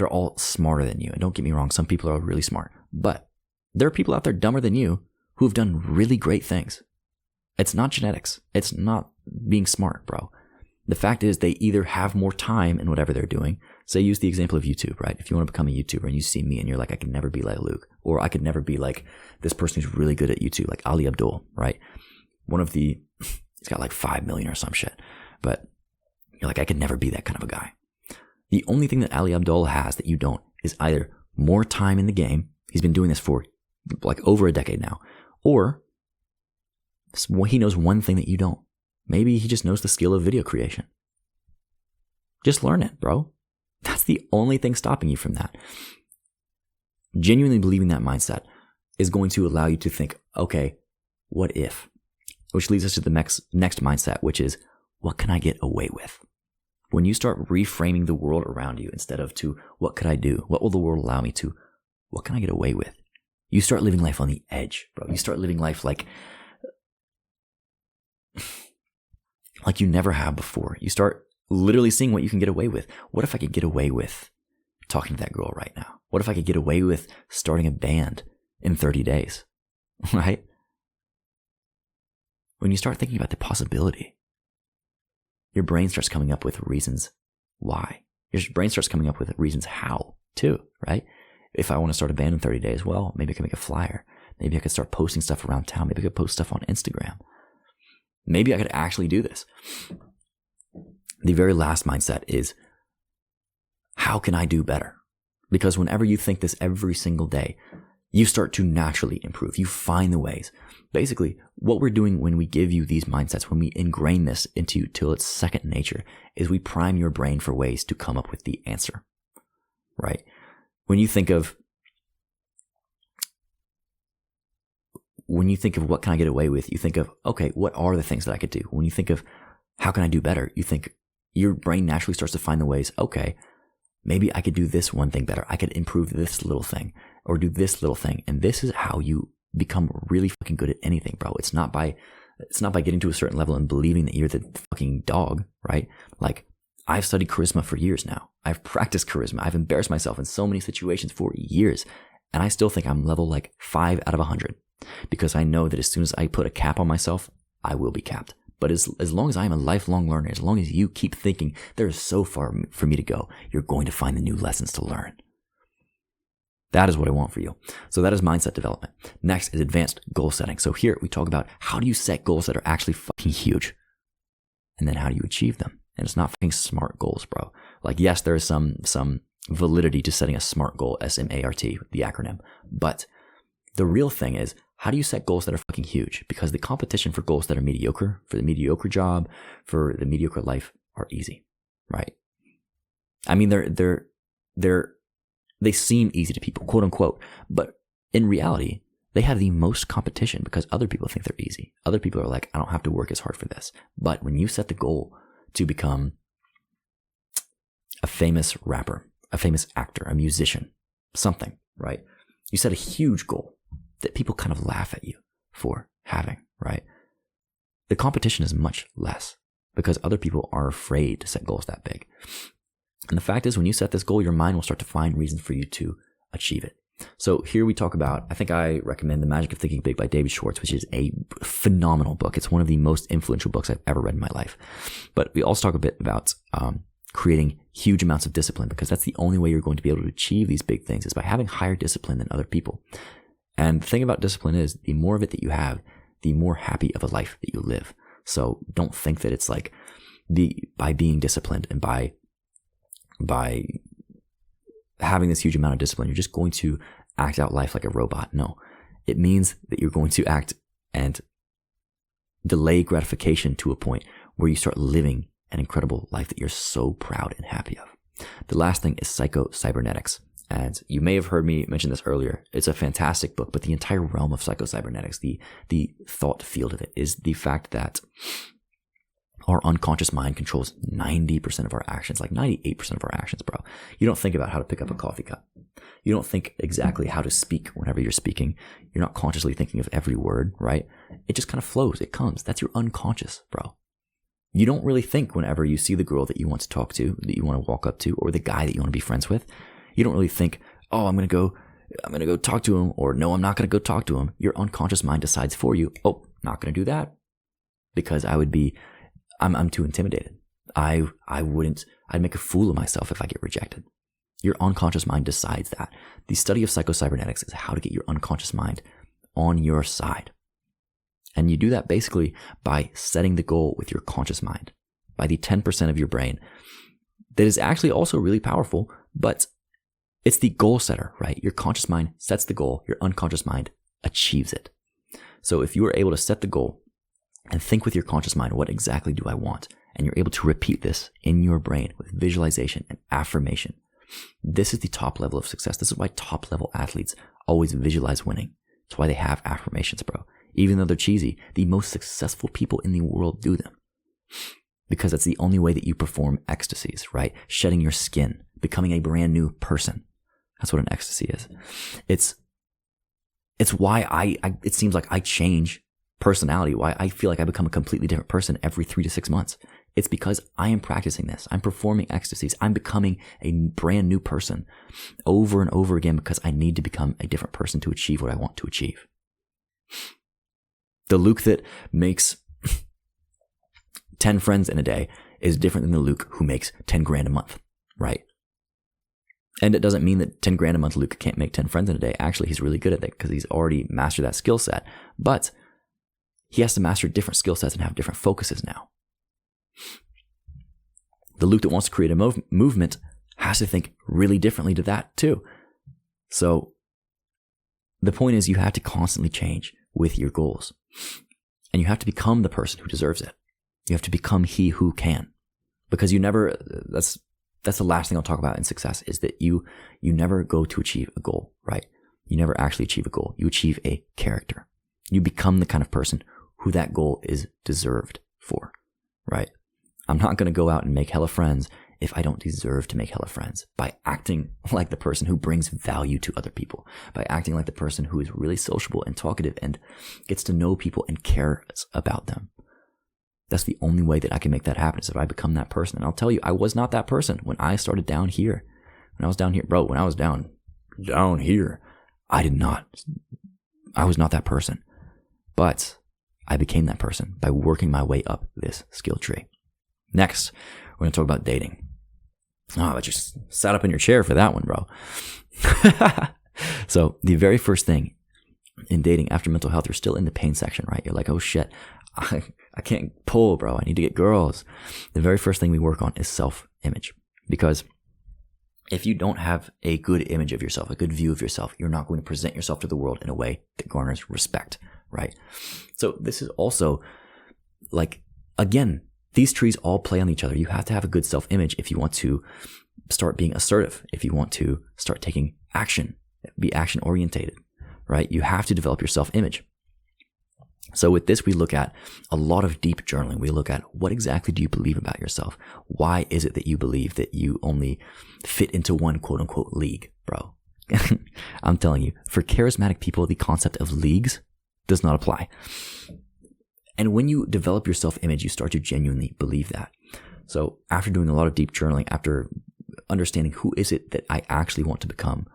all smarter than you. And don't get me wrong, some people are really smart, but there are people out there dumber than you who have done really great things. It's not genetics. It's not being smart, bro. The fact is they either have more time in whatever they're doing. Say, use the example of YouTube, right? If you want to become a YouTuber and you see me and you're like, I could never be like Luke, or I could never be like this person who's really good at YouTube, like Ali Abdul, right? He's got like 5 million or some shit, but you're like, I could never be that kind of a guy. The only thing that Ali Abdul has that you don't is either more time in the game. He's been doing this for like over a decade now, or he knows one thing that you don't. Maybe he just knows the skill of video creation. Just learn it, bro. That's the only thing stopping you from that. Genuinely believing that mindset is going to allow you to think, okay, what if? Which leads us to the next mindset, which is, what can I get away with? When you start reframing the world around you instead of to, what could I do? What will the world allow me to? What can I get away with? You start living life on the edge, bro. You start living life like you never have before. You start literally seeing what you can get away with. What if I could get away with talking to that girl right now? What if I could get away with starting a band in 30 days, right? When you start thinking about the possibility, your brain starts coming up with reasons why. Your brain starts coming up with reasons how too, right? If I want to start a band in 30 days, well, maybe I can make a flyer. Maybe I could start posting stuff around town. Maybe I could post stuff on Instagram. Maybe I could actually do this. The very last mindset is, how can I do better? Because whenever you think this every single day, you start to naturally improve. You find the ways. Basically, what we're doing when we give you these mindsets, when we ingrain this into you till it's second nature, is we prime your brain for ways to come up with the answer, right? When you think of what can I get away with, you think of, okay, what are the things that I could do? When you think of how can I do better, you think your brain naturally starts to find the ways, okay, maybe I could do this one thing better. I could improve this little thing or do this little thing. And this is how you become really fucking good at anything, bro. It's not by getting to a certain level and believing that you're the fucking dog, right? Like, I've studied charisma for years now. I've practiced charisma. I've embarrassed myself in so many situations for years. And I still think I'm level like 5 out of 100 because I know that as soon as I put a cap on myself, I will be capped. But as long as I am a lifelong learner, as long as you keep thinking there is so far for me to go, you're going to find the new lessons to learn. That is what I want for you. So that is mindset development. Next is advanced goal setting. So here we talk about how do you set goals that are actually fucking huge? And then how do you achieve them? And it's not fucking SMART goals, bro. Like, yes, there is some validity to setting a SMART goal, SMART, the acronym. But the real thing is, how do you set goals that are fucking huge? Because the competition for goals that are mediocre, for the mediocre job, for the mediocre life are easy, right? I mean, they seem easy to people, quote unquote, but in reality, they have the most competition because other people think they're easy. Other people are like, I don't have to work as hard for this. But when you set the goal to become a famous rapper, a famous actor, a musician, something, right? You set a huge goal that people kind of laugh at you for having, right? The competition is much less because other people are afraid to set goals that big. And the fact is, when you set this goal, your mind will start to find reasons for you to achieve it. So here we talk about, I think I recommend The Magic of Thinking Big by David Schwartz, which is a phenomenal book. It's one of the most influential books I've ever read in my life. But we also talk a bit about creating huge amounts of discipline, because that's the only way you're going to be able to achieve these big things is by having higher discipline than other people. And the thing about discipline is, the more of it that you have, the more happy of a life that you live. So don't think that it's like by being disciplined and by having this huge amount of discipline, you're just going to act out life like a robot. No, it means that you're going to act and delay gratification to a point where you start living an incredible life that you're so proud and happy of. The last thing is psycho-cybernetics. And you may have heard me mention this earlier. It's a fantastic book, but the entire realm of psycho-cybernetics, the thought field of it, is the fact that our unconscious mind controls 90% of our actions, like 98% of our actions, bro. You don't think about how to pick up a coffee cup. You don't think exactly how to speak whenever you're speaking. You're not consciously thinking of every word, right? It just kind of flows. It comes. That's your unconscious, bro. You don't really think whenever you see the girl that you want to talk to, that you want to walk up to, or the guy that you want to be friends with. You don't really think, oh, I'm going to go talk to him, or no, I'm not going to go talk to him. Your unconscious mind decides for you, oh, not going to do that because I'm too intimidated. I'd make a fool of myself if I get rejected. Your unconscious mind decides that. The study of psychocybernetics is how to get your unconscious mind on your side. And you do that basically by setting the goal with your conscious mind, by the 10% of your brain that is actually also really powerful, but it's the goal setter, right? Your conscious mind sets the goal, your unconscious mind achieves it. So if you are able to set the goal and think with your conscious mind, what exactly do I want? And you're able to repeat this in your brain with visualization and affirmation. This is the top level of success. This is why top level athletes always visualize winning. It's why they have affirmations, bro. Even though they're cheesy, the most successful people in the world do them. Because that's the only way that you perform ecstasies, right? Shedding your skin, becoming a brand new person. That's what an ecstasy is. It's why it seems like I change personality, why I feel like I become a completely different person every 3 to 6 months. It's because I am practicing this. I'm performing ecstasies. I'm becoming a brand new person over and over again because I need to become a different person to achieve what I want to achieve. The Luke that makes 10 friends in a day is different than the Luke who makes 10 grand a month, right? And it doesn't mean that 10 grand a month Luke can't make 10 friends in a day. Actually, he's really good at that because he's already mastered that skill set. But he has to master different skill sets and have different focuses now. The Luke that wants to create a movement has to think really differently to that too. So the point is you have to constantly change with your goals. And you have to become the person who deserves it. You have to become he who can. Because you never, that's the last thing I'll talk about in success, is that you never go to achieve a goal, right? You never actually achieve a goal. You achieve a character. You become the kind of person who that goal is deserved for, right? I'm not going to go out and make hella friends if I don't deserve to make hella friends, by acting like the person who brings value to other people, by acting like the person who is really sociable and talkative and gets to know people and cares about them. That's the only way that I can make that happen, is if I become that person. And I'll tell you, I was not that person when I started down here. When I was down here, bro, when I was down here, I was not that person. But I became that person by working my way up this skill tree. Next, we're going to talk about dating. Oh, but you sat up in your chair for that one, bro. So the very first thing in dating after mental health, you're still in the pain section, right? You're like, oh shit, I can't pull, bro. I need to get girls. The very first thing we work on is self-image. Because if you don't have a good image of yourself, a good view of yourself, you're not going to present yourself to the world in a way that garners respect, right? So this is also like, again, these trees all play on each other. You have to have a good self-image if you want to start being assertive, if you want to start taking action, be action-orientated, right? You have to develop your self-image. So with this, we look at a lot of deep journaling. We look at, what exactly do you believe about yourself? Why is it that you believe that you only fit into one quote-unquote league, bro? I'm telling you, for charismatic people, the concept of leagues does not apply. And when you develop your self-image, you start to genuinely believe that. So after doing a lot of deep journaling, after understanding who is it that I actually want to become,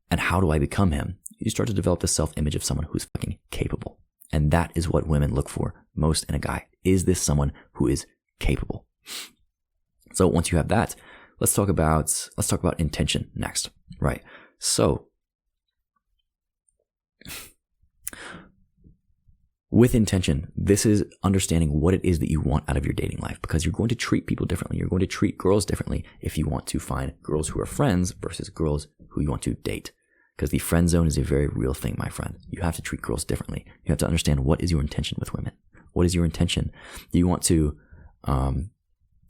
and how do I become him, you start to develop the self-image of someone who's fucking capable. And that is what women look for most in a guy. Is this someone who is capable? So once you have that, let's talk about intention next, right? So with intention, this is understanding what it is that you want out of your dating life, because you're going to treat people differently. You're going to treat girls differently if you want to find girls who are friends versus girls who you want to date. Because the friend zone is a very real thing, my friend. You have to treat girls differently. You have to understand, what is your intention with women? What is your intention? Do you want to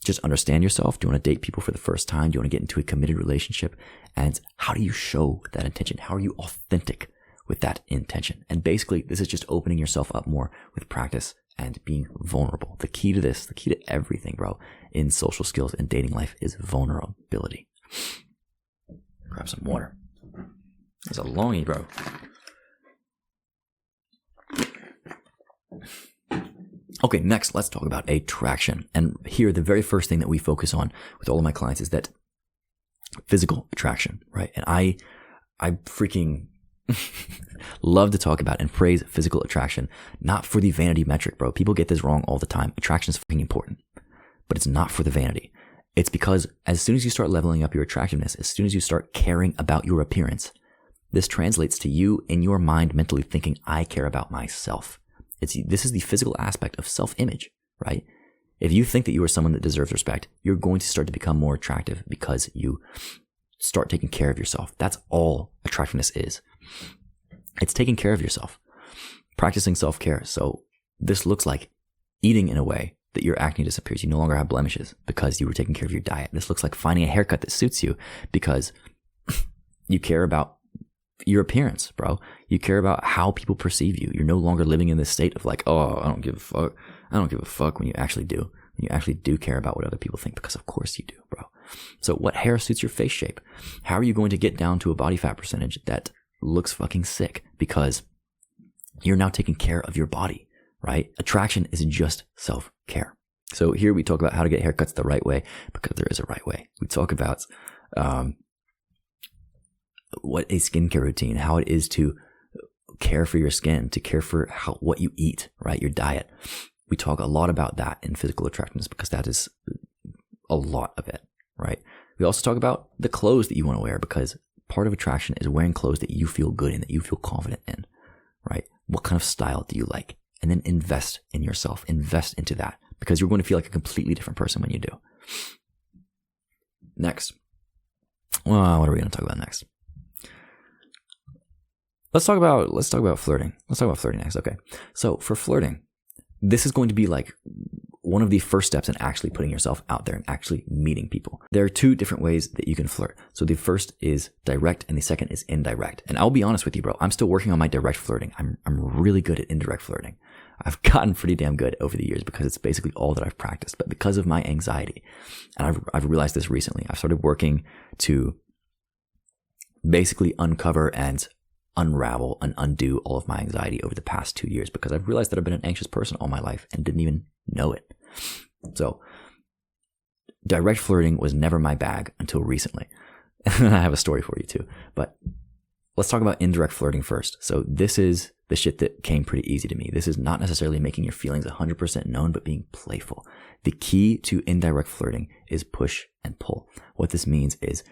just understand yourself? Do you want to date people for the first time? Do you want to get into a committed relationship? And how do you show that intention? How are you authentic with that intention? And basically, this is just opening yourself up more with practice and being vulnerable. The key to this, the key to everything, bro, in social skills and dating life is vulnerability. Grab some water. It's a longie, bro. Okay, next, let's talk about attraction. And here, the very first thing that we focus on with all of my clients is that physical attraction, right? And I freaking love to talk about and praise physical attraction, not for the vanity metric, bro. People get this wrong all the time. Attraction is fucking important. but it's not for the vanity. It's because as soon as you start leveling up your attractiveness, as soon as you start caring about your appearance, this translates to you in your mind mentally thinking, I care about myself. This is the physical aspect of self-image, right? If you think that you are someone that deserves respect, you're going to start to become more attractive because you start taking care of yourself. That's all attractiveness is. It's taking care of yourself, practicing self-care. So this looks like eating in a way that your acne disappears. You no longer have blemishes because you were taking care of your diet. This looks like finding a haircut that suits you because you care about your appearance, bro. You care about how people perceive you. You're no longer living in this state of like, oh, I don't give a fuck. I don't give a fuck when you actually do. When you actually do care about what other people think, because of course you do, bro. So what hair suits your face shape? How are you going to get down to a body fat percentage that looks fucking sick? Because you're now taking care of your body, right? Attraction is just self-care. So here we talk about how to get haircuts the right way, because there is a right way. We talk about what a skincare routine, how it is to care for your skin, to care for what you eat, right? Your diet. We talk a lot about that in physical attractiveness because that is a lot of it, right? We also talk about the clothes that you want to wear, because part of attraction is wearing clothes that you feel good in, that you feel confident in, right? What kind of style do you like? And then invest in yourself, invest into that, because you're going to feel like a completely different person when you do. Next. Well, what are we going to talk about next? Let's talk about flirting. Let's talk about flirting next. Okay. So for flirting, this is going to be like one of the first steps in actually putting yourself out there and actually meeting people. There are two different ways that you can flirt. So the first is direct and the second is indirect. And I'll be honest with you, bro. I'm still working on my direct flirting. I'm really good at indirect flirting. I've gotten pretty damn good over the years because it's basically all that I've practiced. But because of my anxiety, and I've realized this recently, I've started working to basically uncover and unravel and undo all of my anxiety over the past 2 years, because I've realized that I've been an anxious person all my life and didn't even know it. So direct flirting was never my bag until recently. And I have a story for you too, but let's talk about indirect flirting first. So this is the shit that came pretty easy to me. This is not necessarily making your feelings 100% known, but being playful. The key to indirect flirting is push and pull. What this means is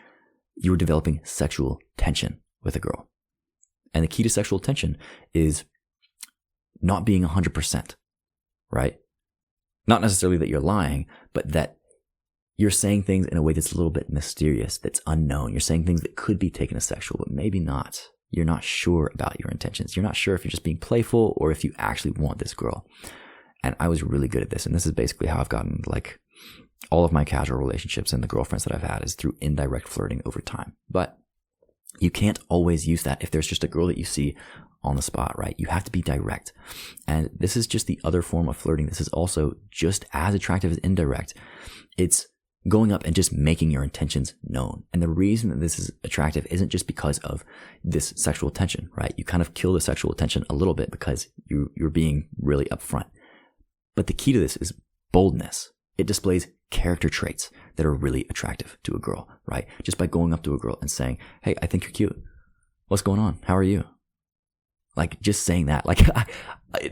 you're developing sexual tension with a girl. And the key to sexual tension is not being 100%, right? Not necessarily that you're lying, but that you're saying things in a way that's a little bit mysterious, that's unknown. You're saying things that could be taken as sexual, but maybe not. You're not sure about your intentions. You're not sure if you're just being playful or if you actually want this girl. And I was really good at this. And this is basically how I've gotten like all of my casual relationships and the girlfriends that I've had is through indirect flirting over time. But you can't always use that if there's just a girl that you see on the spot, right? You have to be direct. And this is just the other form of flirting. This is also just as attractive as indirect. It's going up and just making your intentions known. And the reason that this is attractive isn't just because of this sexual tension, right? You kind of kill the sexual tension a little bit because you're being really upfront. But the key to this is boldness. It displays character traits that are really attractive to a girl, right? Just by going up to a girl and saying, hey, I think you're cute. What's going on? How are you? Like just saying that, like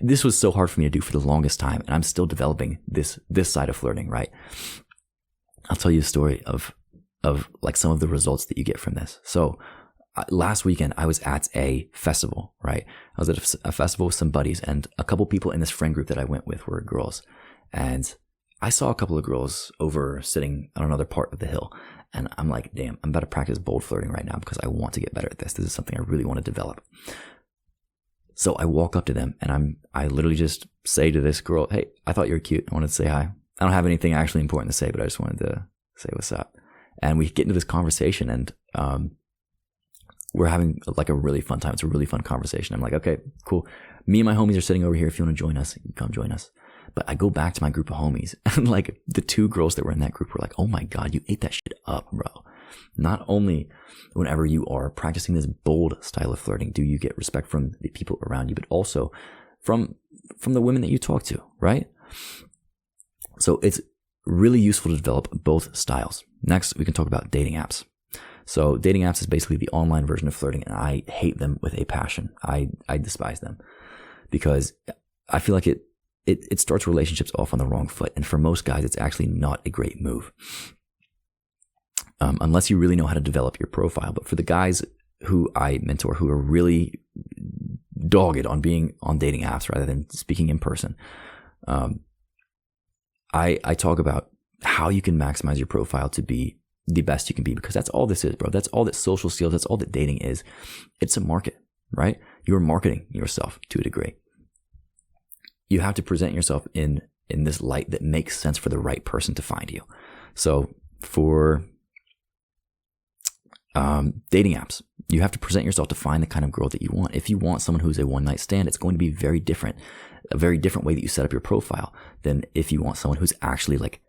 this was so hard for me to do for the longest time. And I'm still developing this side of flirting, right? I'll tell you a story of like some of the results that you get from this. So last weekend I was at a festival, right? I was at a festival with some buddies, and a couple people in this friend group that I went with were girls. And I saw a couple of girls over sitting on another part of the hill, and I'm like, damn, I'm about to practice bold flirting right now because I want to get better at this. This is something I really want to develop. So I walk up to them and I literally just say to this girl, hey, I thought you were cute. I wanted to say hi. I don't have anything actually important to say, but I just wanted to say what's up. And we get into this conversation, and we're having like a really fun time. It's a really fun conversation. I'm like, okay, cool. Me and my homies are sitting over here. If you want to join us, you can come join us. But I go back to my group of homies, and like the two girls that were in that group were like, oh my God, you ate that shit up, bro. Not only whenever you are practicing this bold style of flirting do you get respect from the people around you, but also from the women that you talk to, right? So it's really useful to develop both styles. Next, we can talk about dating apps. So dating apps is basically the online version of flirting, and I hate them with a passion. I despise them because I feel like it it starts relationships off on the wrong foot. And for most guys, it's actually not a great move. Unless you really know how to develop your profile. But for the guys who I mentor who are really dogged on being on dating apps rather than speaking in person, I talk about how you can maximize your profile to be the best you can be, because that's all this is, bro. That's all that social skills, that's all that dating is. It's a market, right? You're marketing yourself to a degree. You have to present yourself in this light that makes sense for the right person to find you. So for dating apps, you have to present yourself to find the kind of girl that you want. If you want someone who's a one-night stand, it's going to be a very different way that you set up your profile than if you want someone who's actually like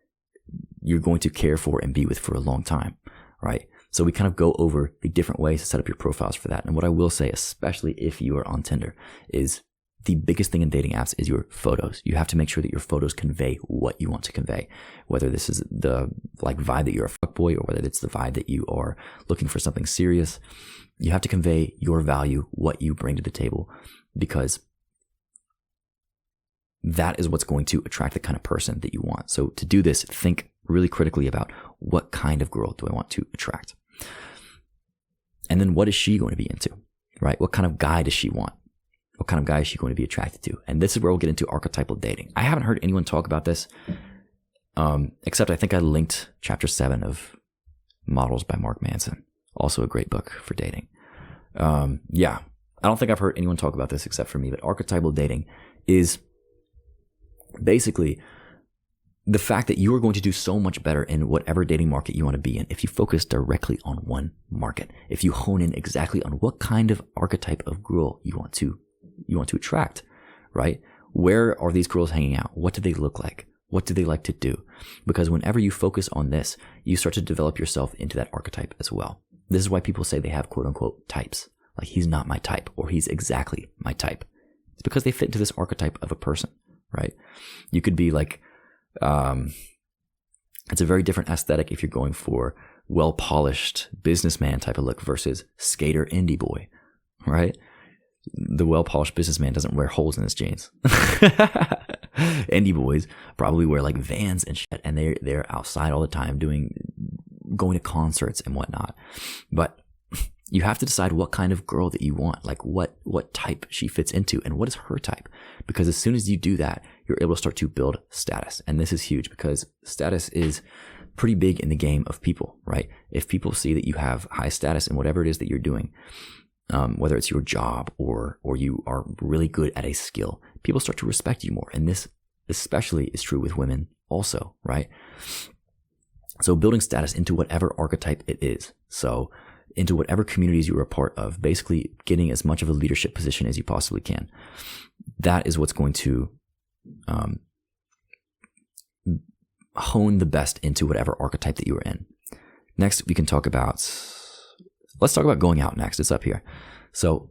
you're going to care for and be with for a long time, right? So we kind of go over the different ways to set up your profiles for that. And what I will say, especially if you are on Tinder, is the biggest thing in dating apps is your photos. You have to make sure that your photos convey what you want to convey, whether this is the like vibe that you're a fuckboy or whether it's the vibe that you are looking for something serious. You have to convey your value, what you bring to the table, because that is what's going to attract the kind of person that you want. So to do this, think really critically about what kind of girl do I want to attract? And then what is she going to be into, right? What kind of guy does she want? What kind of guy is she going to be attracted to? And this is where we'll get into archetypal dating. I haven't heard anyone talk about this, except I think I linked chapter 7 of Models by Mark Manson. Also a great book for dating. Yeah, I don't think I've heard anyone talk about this except for me, but archetypal dating is basically the fact that you are going to do so much better in whatever dating market you want to be in if you focus directly on one market. If you hone in exactly on what kind of archetype of girl you want to attract, right? Where are these girls hanging out? What do they look like? What do they like to do? Because whenever you focus on this, you start to develop yourself into that archetype as well. This is why people say they have quote unquote types. Like, he's not my type, or he's exactly my type. It's because they fit into this archetype of a person, right? You could be like, it's a very different aesthetic if you're going for well-polished businessman type of look versus skater indie boy, right? The well-polished businessman doesn't wear holes in his jeans. Indie boys probably wear like Vans and shit, and they're outside all the time going to concerts and whatnot. But you have to decide what kind of girl that you want, like what type she fits into and what is her type. Because as soon as you do that, you're able to start to build status. And this is huge because status is pretty big in the game of people, right? If people see that you have high status in whatever it is that you're doing, whether it's your job or you are really good at a skill, people start to respect you more. And this especially is true with women also, right? So building status into whatever archetype it is. So into whatever communities you're a part of, basically getting as much of a leadership position as you possibly can. That is what's going to hone the best into whatever archetype that you are in. Next, we can talk about, let's talk about going out next. It's up here. So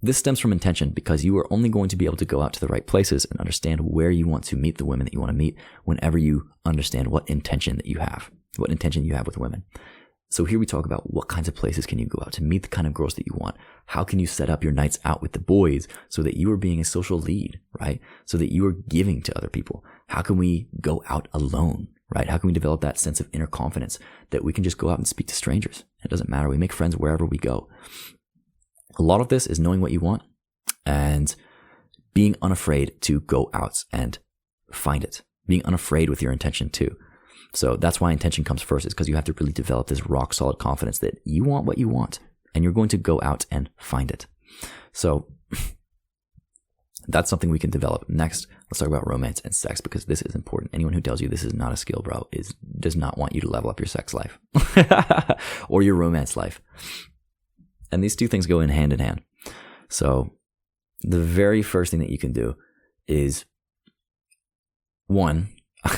this stems from intention, because you are only going to be able to go out to the right places and understand where you want to meet the women that you want to meet whenever you understand what intention you have with women. So here we talk about what kinds of places can you go out to meet the kind of girls that you want. How can you set up your nights out with the boys so that you are being a social lead, right? So that you are giving to other people. How can we go out alone, right? How can we develop that sense of inner confidence that we can just go out and speak to strangers? It doesn't matter. We make friends wherever we go. A lot of this is knowing what you want and being unafraid to go out and find it. Being unafraid with your intention too. So that's why intention comes first, is because you have to really develop this rock solid confidence that you want what you want and you're going to go out and find it. So that's something we can develop. Next, let's talk about romance and sex, because this is important. Anyone who tells you this is not a skill, bro, does not want you to level up your sex life or your romance life. And these two things go in hand. So the very first thing that you can do is, one,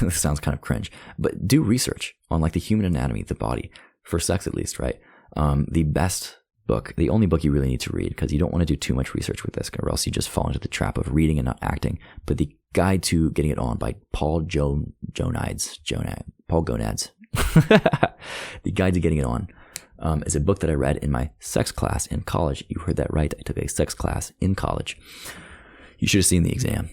this sounds kind of cringe, but do research on like the human anatomy, the body, for sex at least, right? The best book, the only book you really need to read, because you don't want to do too much research with this, or else you just fall into the trap of reading and not acting. But The Guide to Getting It On by Paul Gonads. The Guide to Getting It On is a book that I read in my sex class in college. You heard that right. I took a sex class in college. You should have seen the exam.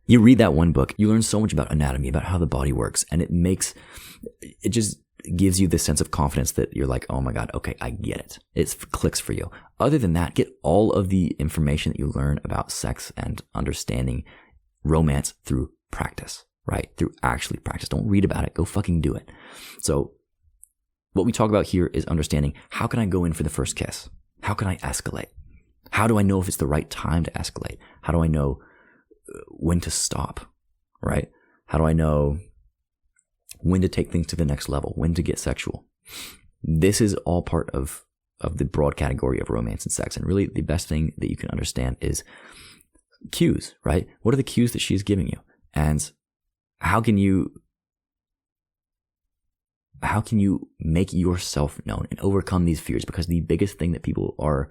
You read that one book, you learn so much about anatomy, about how the body works, and it just gives you this sense of confidence that you're like, oh my God, okay, I get it. It clicks for you. Other than that, get all of the information that you learn about sex and understanding romance through practice, right? Through actually practice. Don't read about it. Go fucking do it. So what we talk about here is understanding, how can I go in for the first kiss? How can I escalate? How do I know if it's the right time to escalate? How do I know when to stop, right? How do I know when to take things to the next level, when to get sexual? This is all part of the broad category of romance and sex. And really the best thing that you can understand is cues, right? What are the cues that she's giving you? And how can you make yourself known and overcome these fears? Because the biggest thing that people are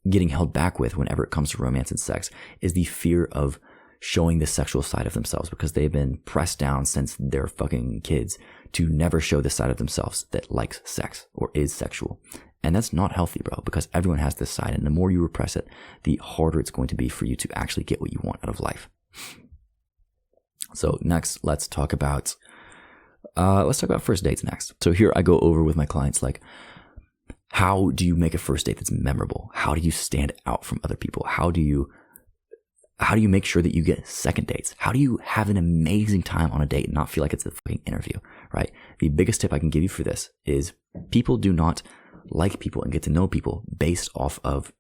getting held back with whenever it comes to romance and sex is the fear of showing the sexual side of themselves, because they've been pressed down since they're fucking kids to never show the side of themselves that likes sex or is sexual. And that's not healthy, bro, because everyone has this side, and the more you repress it, the harder it's going to be for you to actually get what you want out of life. So next, let's talk about first dates next. So here I go over with my clients, like, how do you make a first date that's memorable? How do you stand out from other people? How do you make sure that you get second dates? How do you have an amazing time on a date and not feel like it's a fucking interview, right? The biggest tip I can give you for this is people do not like people and get to know people based off of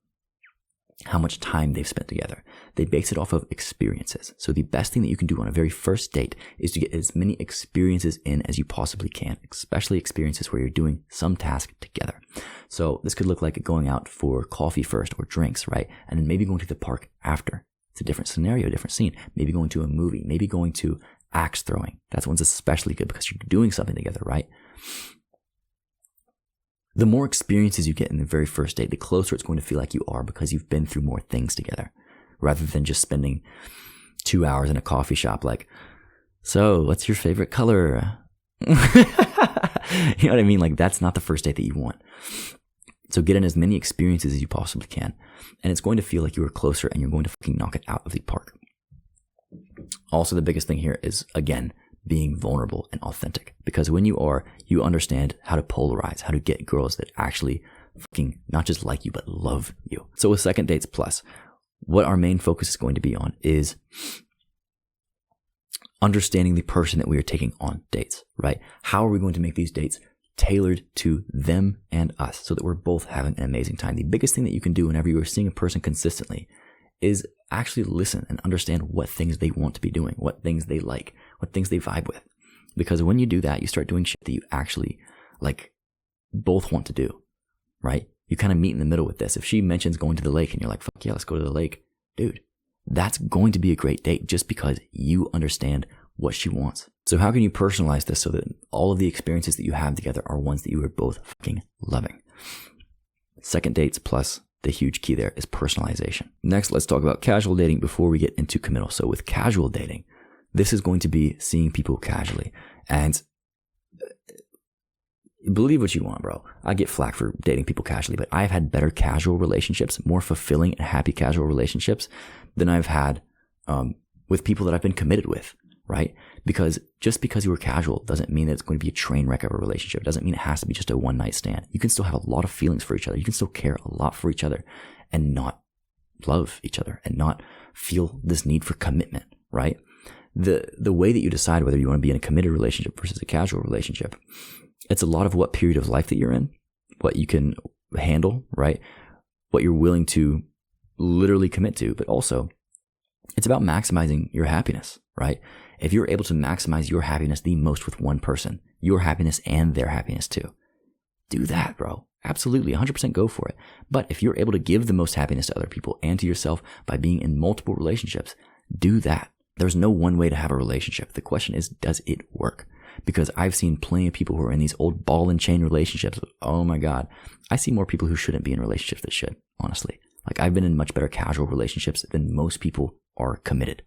how much time they've spent together. They base it off of experiences. So the best thing that you can do on a very first date is to get as many experiences in as you possibly can, especially experiences where you're doing some task together. So this could look like going out for coffee first or drinks, right? And then maybe going to the park after. It's a different scenario, different scene. Maybe going to a movie, maybe going to axe throwing. That one's especially good because you're doing something together, right? The more experiences you get in the very first date, the closer it's going to feel like you are, because you've been through more things together, rather than just spending 2 hours in a coffee shop like, so what's your favorite color? You know what I mean? Like, that's not the first date that you want. So get in as many experiences as you possibly can. And it's going to feel like you are closer, and you're going to fucking knock it out of the park. Also, the biggest thing here is, again, being vulnerable and authentic. Because when you understand how to polarize, how to get girls that actually fucking not just like you, but love you. So with second dates plus, what our main focus is going to be on is understanding the person that we are taking on dates, right? How are we going to make these dates tailored to them and us so that we're both having an amazing time? The biggest thing that you can do whenever you are seeing a person consistently is actually listen and understand what things they want to be doing, what things they like, what things they vibe with. Because when you do that, you start doing shit that you actually like both want to do, right? You kind of meet in the middle with this. If she mentions going to the lake and you're like, fuck yeah, let's go to the lake, dude, that's going to be a great date just because you understand what she wants. So how can you personalize this so that all of the experiences that you have together are ones that you are both fucking loving? Second dates plus, the huge key there is personalization. Next, let's talk about casual dating before we get into committal. So with casual dating, this is going to be seeing people casually. And believe what you want, bro. I get flack for dating people casually, but I've had better casual relationships, more fulfilling and happy casual relationships than I've had with people that I've been committed with, right? Because just because you were casual doesn't mean that it's going to be a train wreck of a relationship. It doesn't mean it has to be just a one night stand. You can still have a lot of feelings for each other. You can still care a lot for each other and not love each other and not feel this need for commitment, right? The way that you decide whether you want to be in a committed relationship versus a casual relationship, it's a lot of what period of life that you're in, what you can handle, right? What you're willing to literally commit to, but also it's about maximizing your happiness, right? If you're able to maximize your happiness the most with one person, your happiness and their happiness too, do that, bro. Absolutely, 100% go for it. But if you're able to give the most happiness to other people and to yourself by being in multiple relationships, do that. There's no one way to have a relationship. The question is, does it work? Because I've seen plenty of people who are in these old ball and chain relationships. Oh my God. I see more people who shouldn't be in relationships that should, honestly. Like, I've been in much better casual relationships than most people are committed.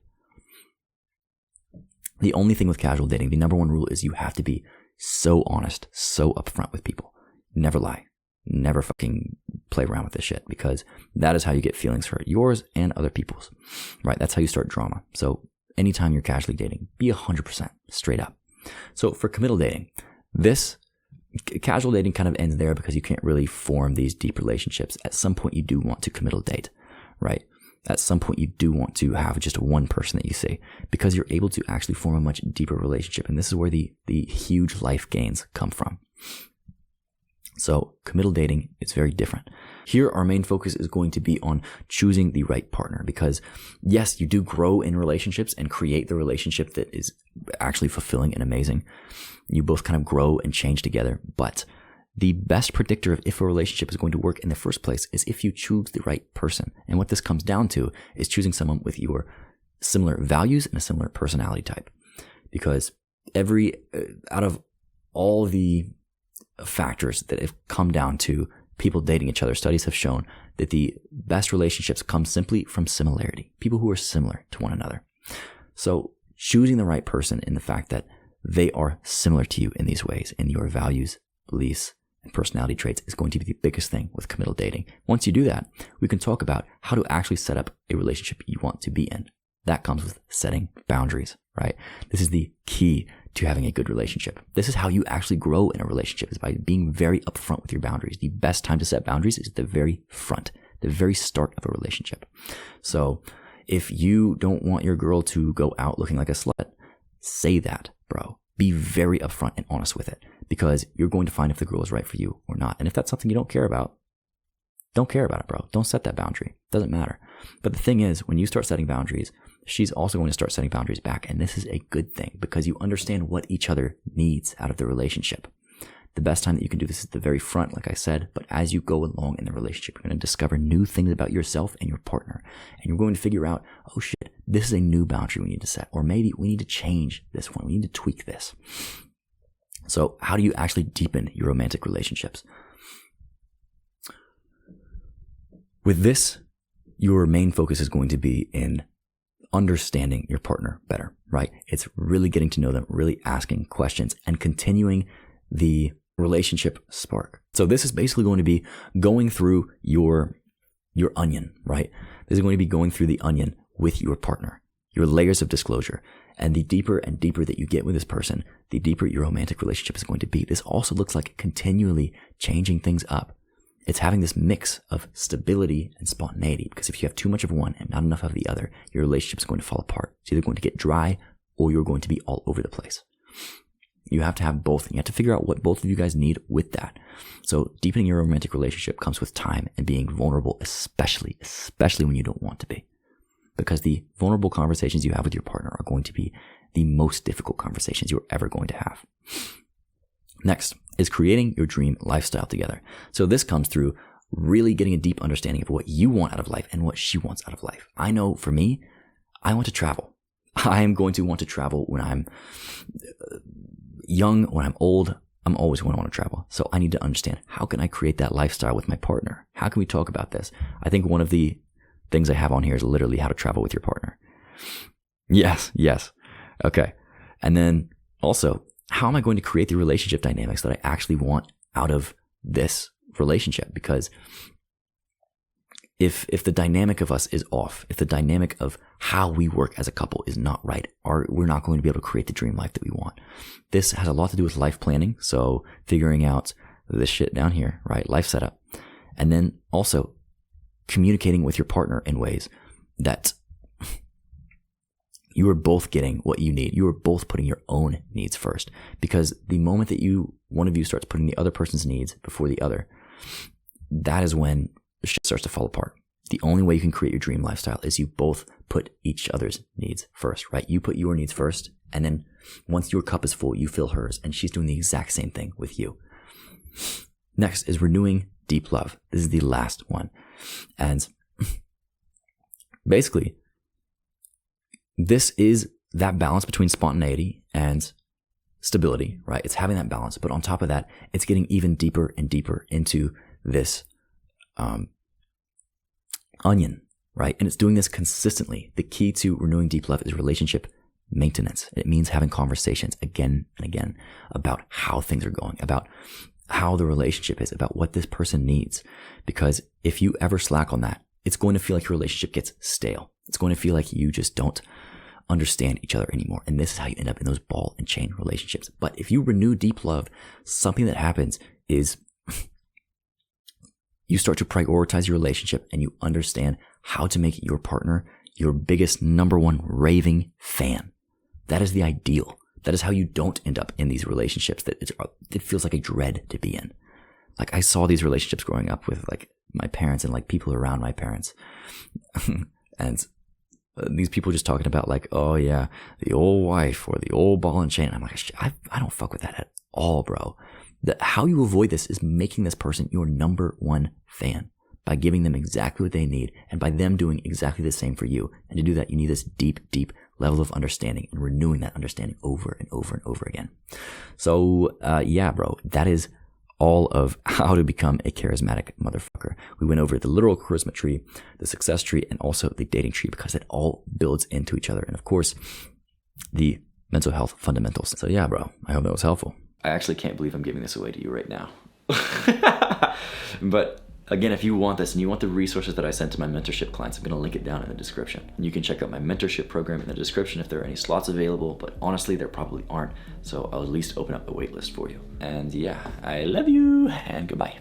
The only thing with casual dating, the number one rule is you have to be so honest, so upfront with people. Never lie. Never fucking play around with this shit, because that is how you get feelings hurt, yours and other people's, right? That's how you start drama. So anytime you're casually dating. Be 100% straight up. So for committal dating, this casual dating kind of ends there because you can't really form these deep relationships. At some point, you do want to committal date, right? At some point, you do want to have just one person that you see because you're able to actually form a much deeper relationship. And this is where the huge life gains come from. So committal dating is very different. Here, our main focus is going to be on choosing the right partner because yes, you do grow in relationships and create the relationship that is actually fulfilling and amazing. You both kind of grow and change together, but the best predictor of if a relationship is going to work in the first place is if you choose the right person. And what this comes down to is choosing someone with your similar values and a similar personality type. Because out of all the factors that have come down to people dating each other, studies have shown that the best relationships come simply from similarity. People who are similar to one another. So choosing the right person in the fact that they are similar to you in these ways, in your values, beliefs, and personality traits is going to be the biggest thing with committal dating. Once you do that, we can talk about how to actually set up a relationship you want to be in. That comes with setting boundaries, right? This is the key to having a good relationship. This is how you actually grow in a relationship, is by being very upfront with your boundaries. The best time to set boundaries is at the very front, the very start of a relationship. So if you don't want your girl to go out looking like a slut, say that, bro. Be very upfront and honest with it because you're going to find if the girl is right for you or not. And if that's something you don't care about it, bro. Don't set that boundary. It doesn't matter. But the thing is, when you start setting boundaries, she's also going to start setting boundaries back. And this is a good thing because you understand what each other needs out of the relationship. The best time that you can do this is at the very front, like I said, but as you go along in the relationship, you're going to discover new things about yourself and your partner. And you're going to figure out, oh shit, this is a new boundary we need to set. Or maybe we need to change this one. We need to tweak this. So how do you actually deepen your romantic relationships? With this, your main focus is going to be in understanding your partner better, right? It's really getting to know them, really asking questions and continuing the relationship spark. So this is basically going to be going through your onion, right? This is going to be going through the onion with your partner, your layers of disclosure. And the deeper and deeper that you get with this person, the deeper your romantic relationship is going to be. This also looks like continually changing things up. It's having this mix of stability and spontaneity, because if you have too much of one and not enough of the other, your relationship is going to fall apart. It's either going to get dry or you're going to be all over the place. You have to have both, and you have to figure out what both of you guys need with that. So deepening your romantic relationship comes with time and being vulnerable, especially when you don't want to be. Because the vulnerable conversations you have with your partner are going to be the most difficult conversations you're ever going to have. Next is creating your dream lifestyle together. So this comes through really getting a deep understanding of what you want out of life and what she wants out of life. I know for me, I want to travel. I am going to want to travel when I'm young, when I'm old. I'm always going to want to travel. So I need to understand, how can I create that lifestyle with my partner? How can we talk about this? I think one of the things I have on here is literally how to travel with your partner. Yes. Okay. And then also, how am I going to create the relationship dynamics that I actually want out of this relationship? Because if the dynamic of us is off, if the dynamic of how we work as a couple is not right, we're not going to be able to create the dream life that we want. This has a lot to do with life planning. So figuring out this shit down here, right? Life setup. And then also communicating with your partner in ways that you are both getting what you need. You are both putting your own needs first. Because the moment that one of you starts putting the other person's needs before the other, that is when the shit starts to fall apart. The only way you can create your dream lifestyle is you both put each other's needs first, right? You put your needs first, and then once your cup is full, you fill hers, and she's doing the exact same thing with you. Next is renewing deep love. This is the last one. And basically, this is that balance between spontaneity and stability, right? It's having that balance. But on top of that, it's getting even deeper and deeper into this onion, right? And it's doing this consistently. The key to renewing deep love is relationship maintenance. It means having conversations again and again about how things are going, about how the relationship is, about what this person needs. Because if you ever slack on that, it's going to feel like your relationship gets stale. It's going to feel like you just don't understand each other anymore. And this is how you end up in those ball and chain relationships. But if you renew deep love, something that happens is you start to prioritize your relationship and you understand how to make your partner your biggest number one raving fan. That is the ideal. That is how you don't end up in these relationships that it feels like a dread to be in. Like I saw these relationships growing up with like my parents and like people around my parents. And these people just talking about like, oh yeah, the old wife or the old ball and chain. I'm like, I don't fuck with that at all, bro. How you avoid this is making this person your number one fan by giving them exactly what they need and by them doing exactly the same for you. And to do that, you need this deep, deep level of understanding and renewing that understanding over and over and over again. So yeah, bro, that is all of how to become a charismatic motherfucker. We went over the literal charisma tree, the success tree, and also the dating tree because it all builds into each other. And of course, the mental health fundamentals. So yeah, bro, I hope that was helpful. I actually can't believe I'm giving this away to you right now. But again, if you want this and you want the resources that I sent to my mentorship clients, I'm going to link it down in the description. And you can check out my mentorship program in the description if there are any slots available, but honestly, there probably aren't. So I'll at least open up the wait list for you. And yeah, I love you and goodbye.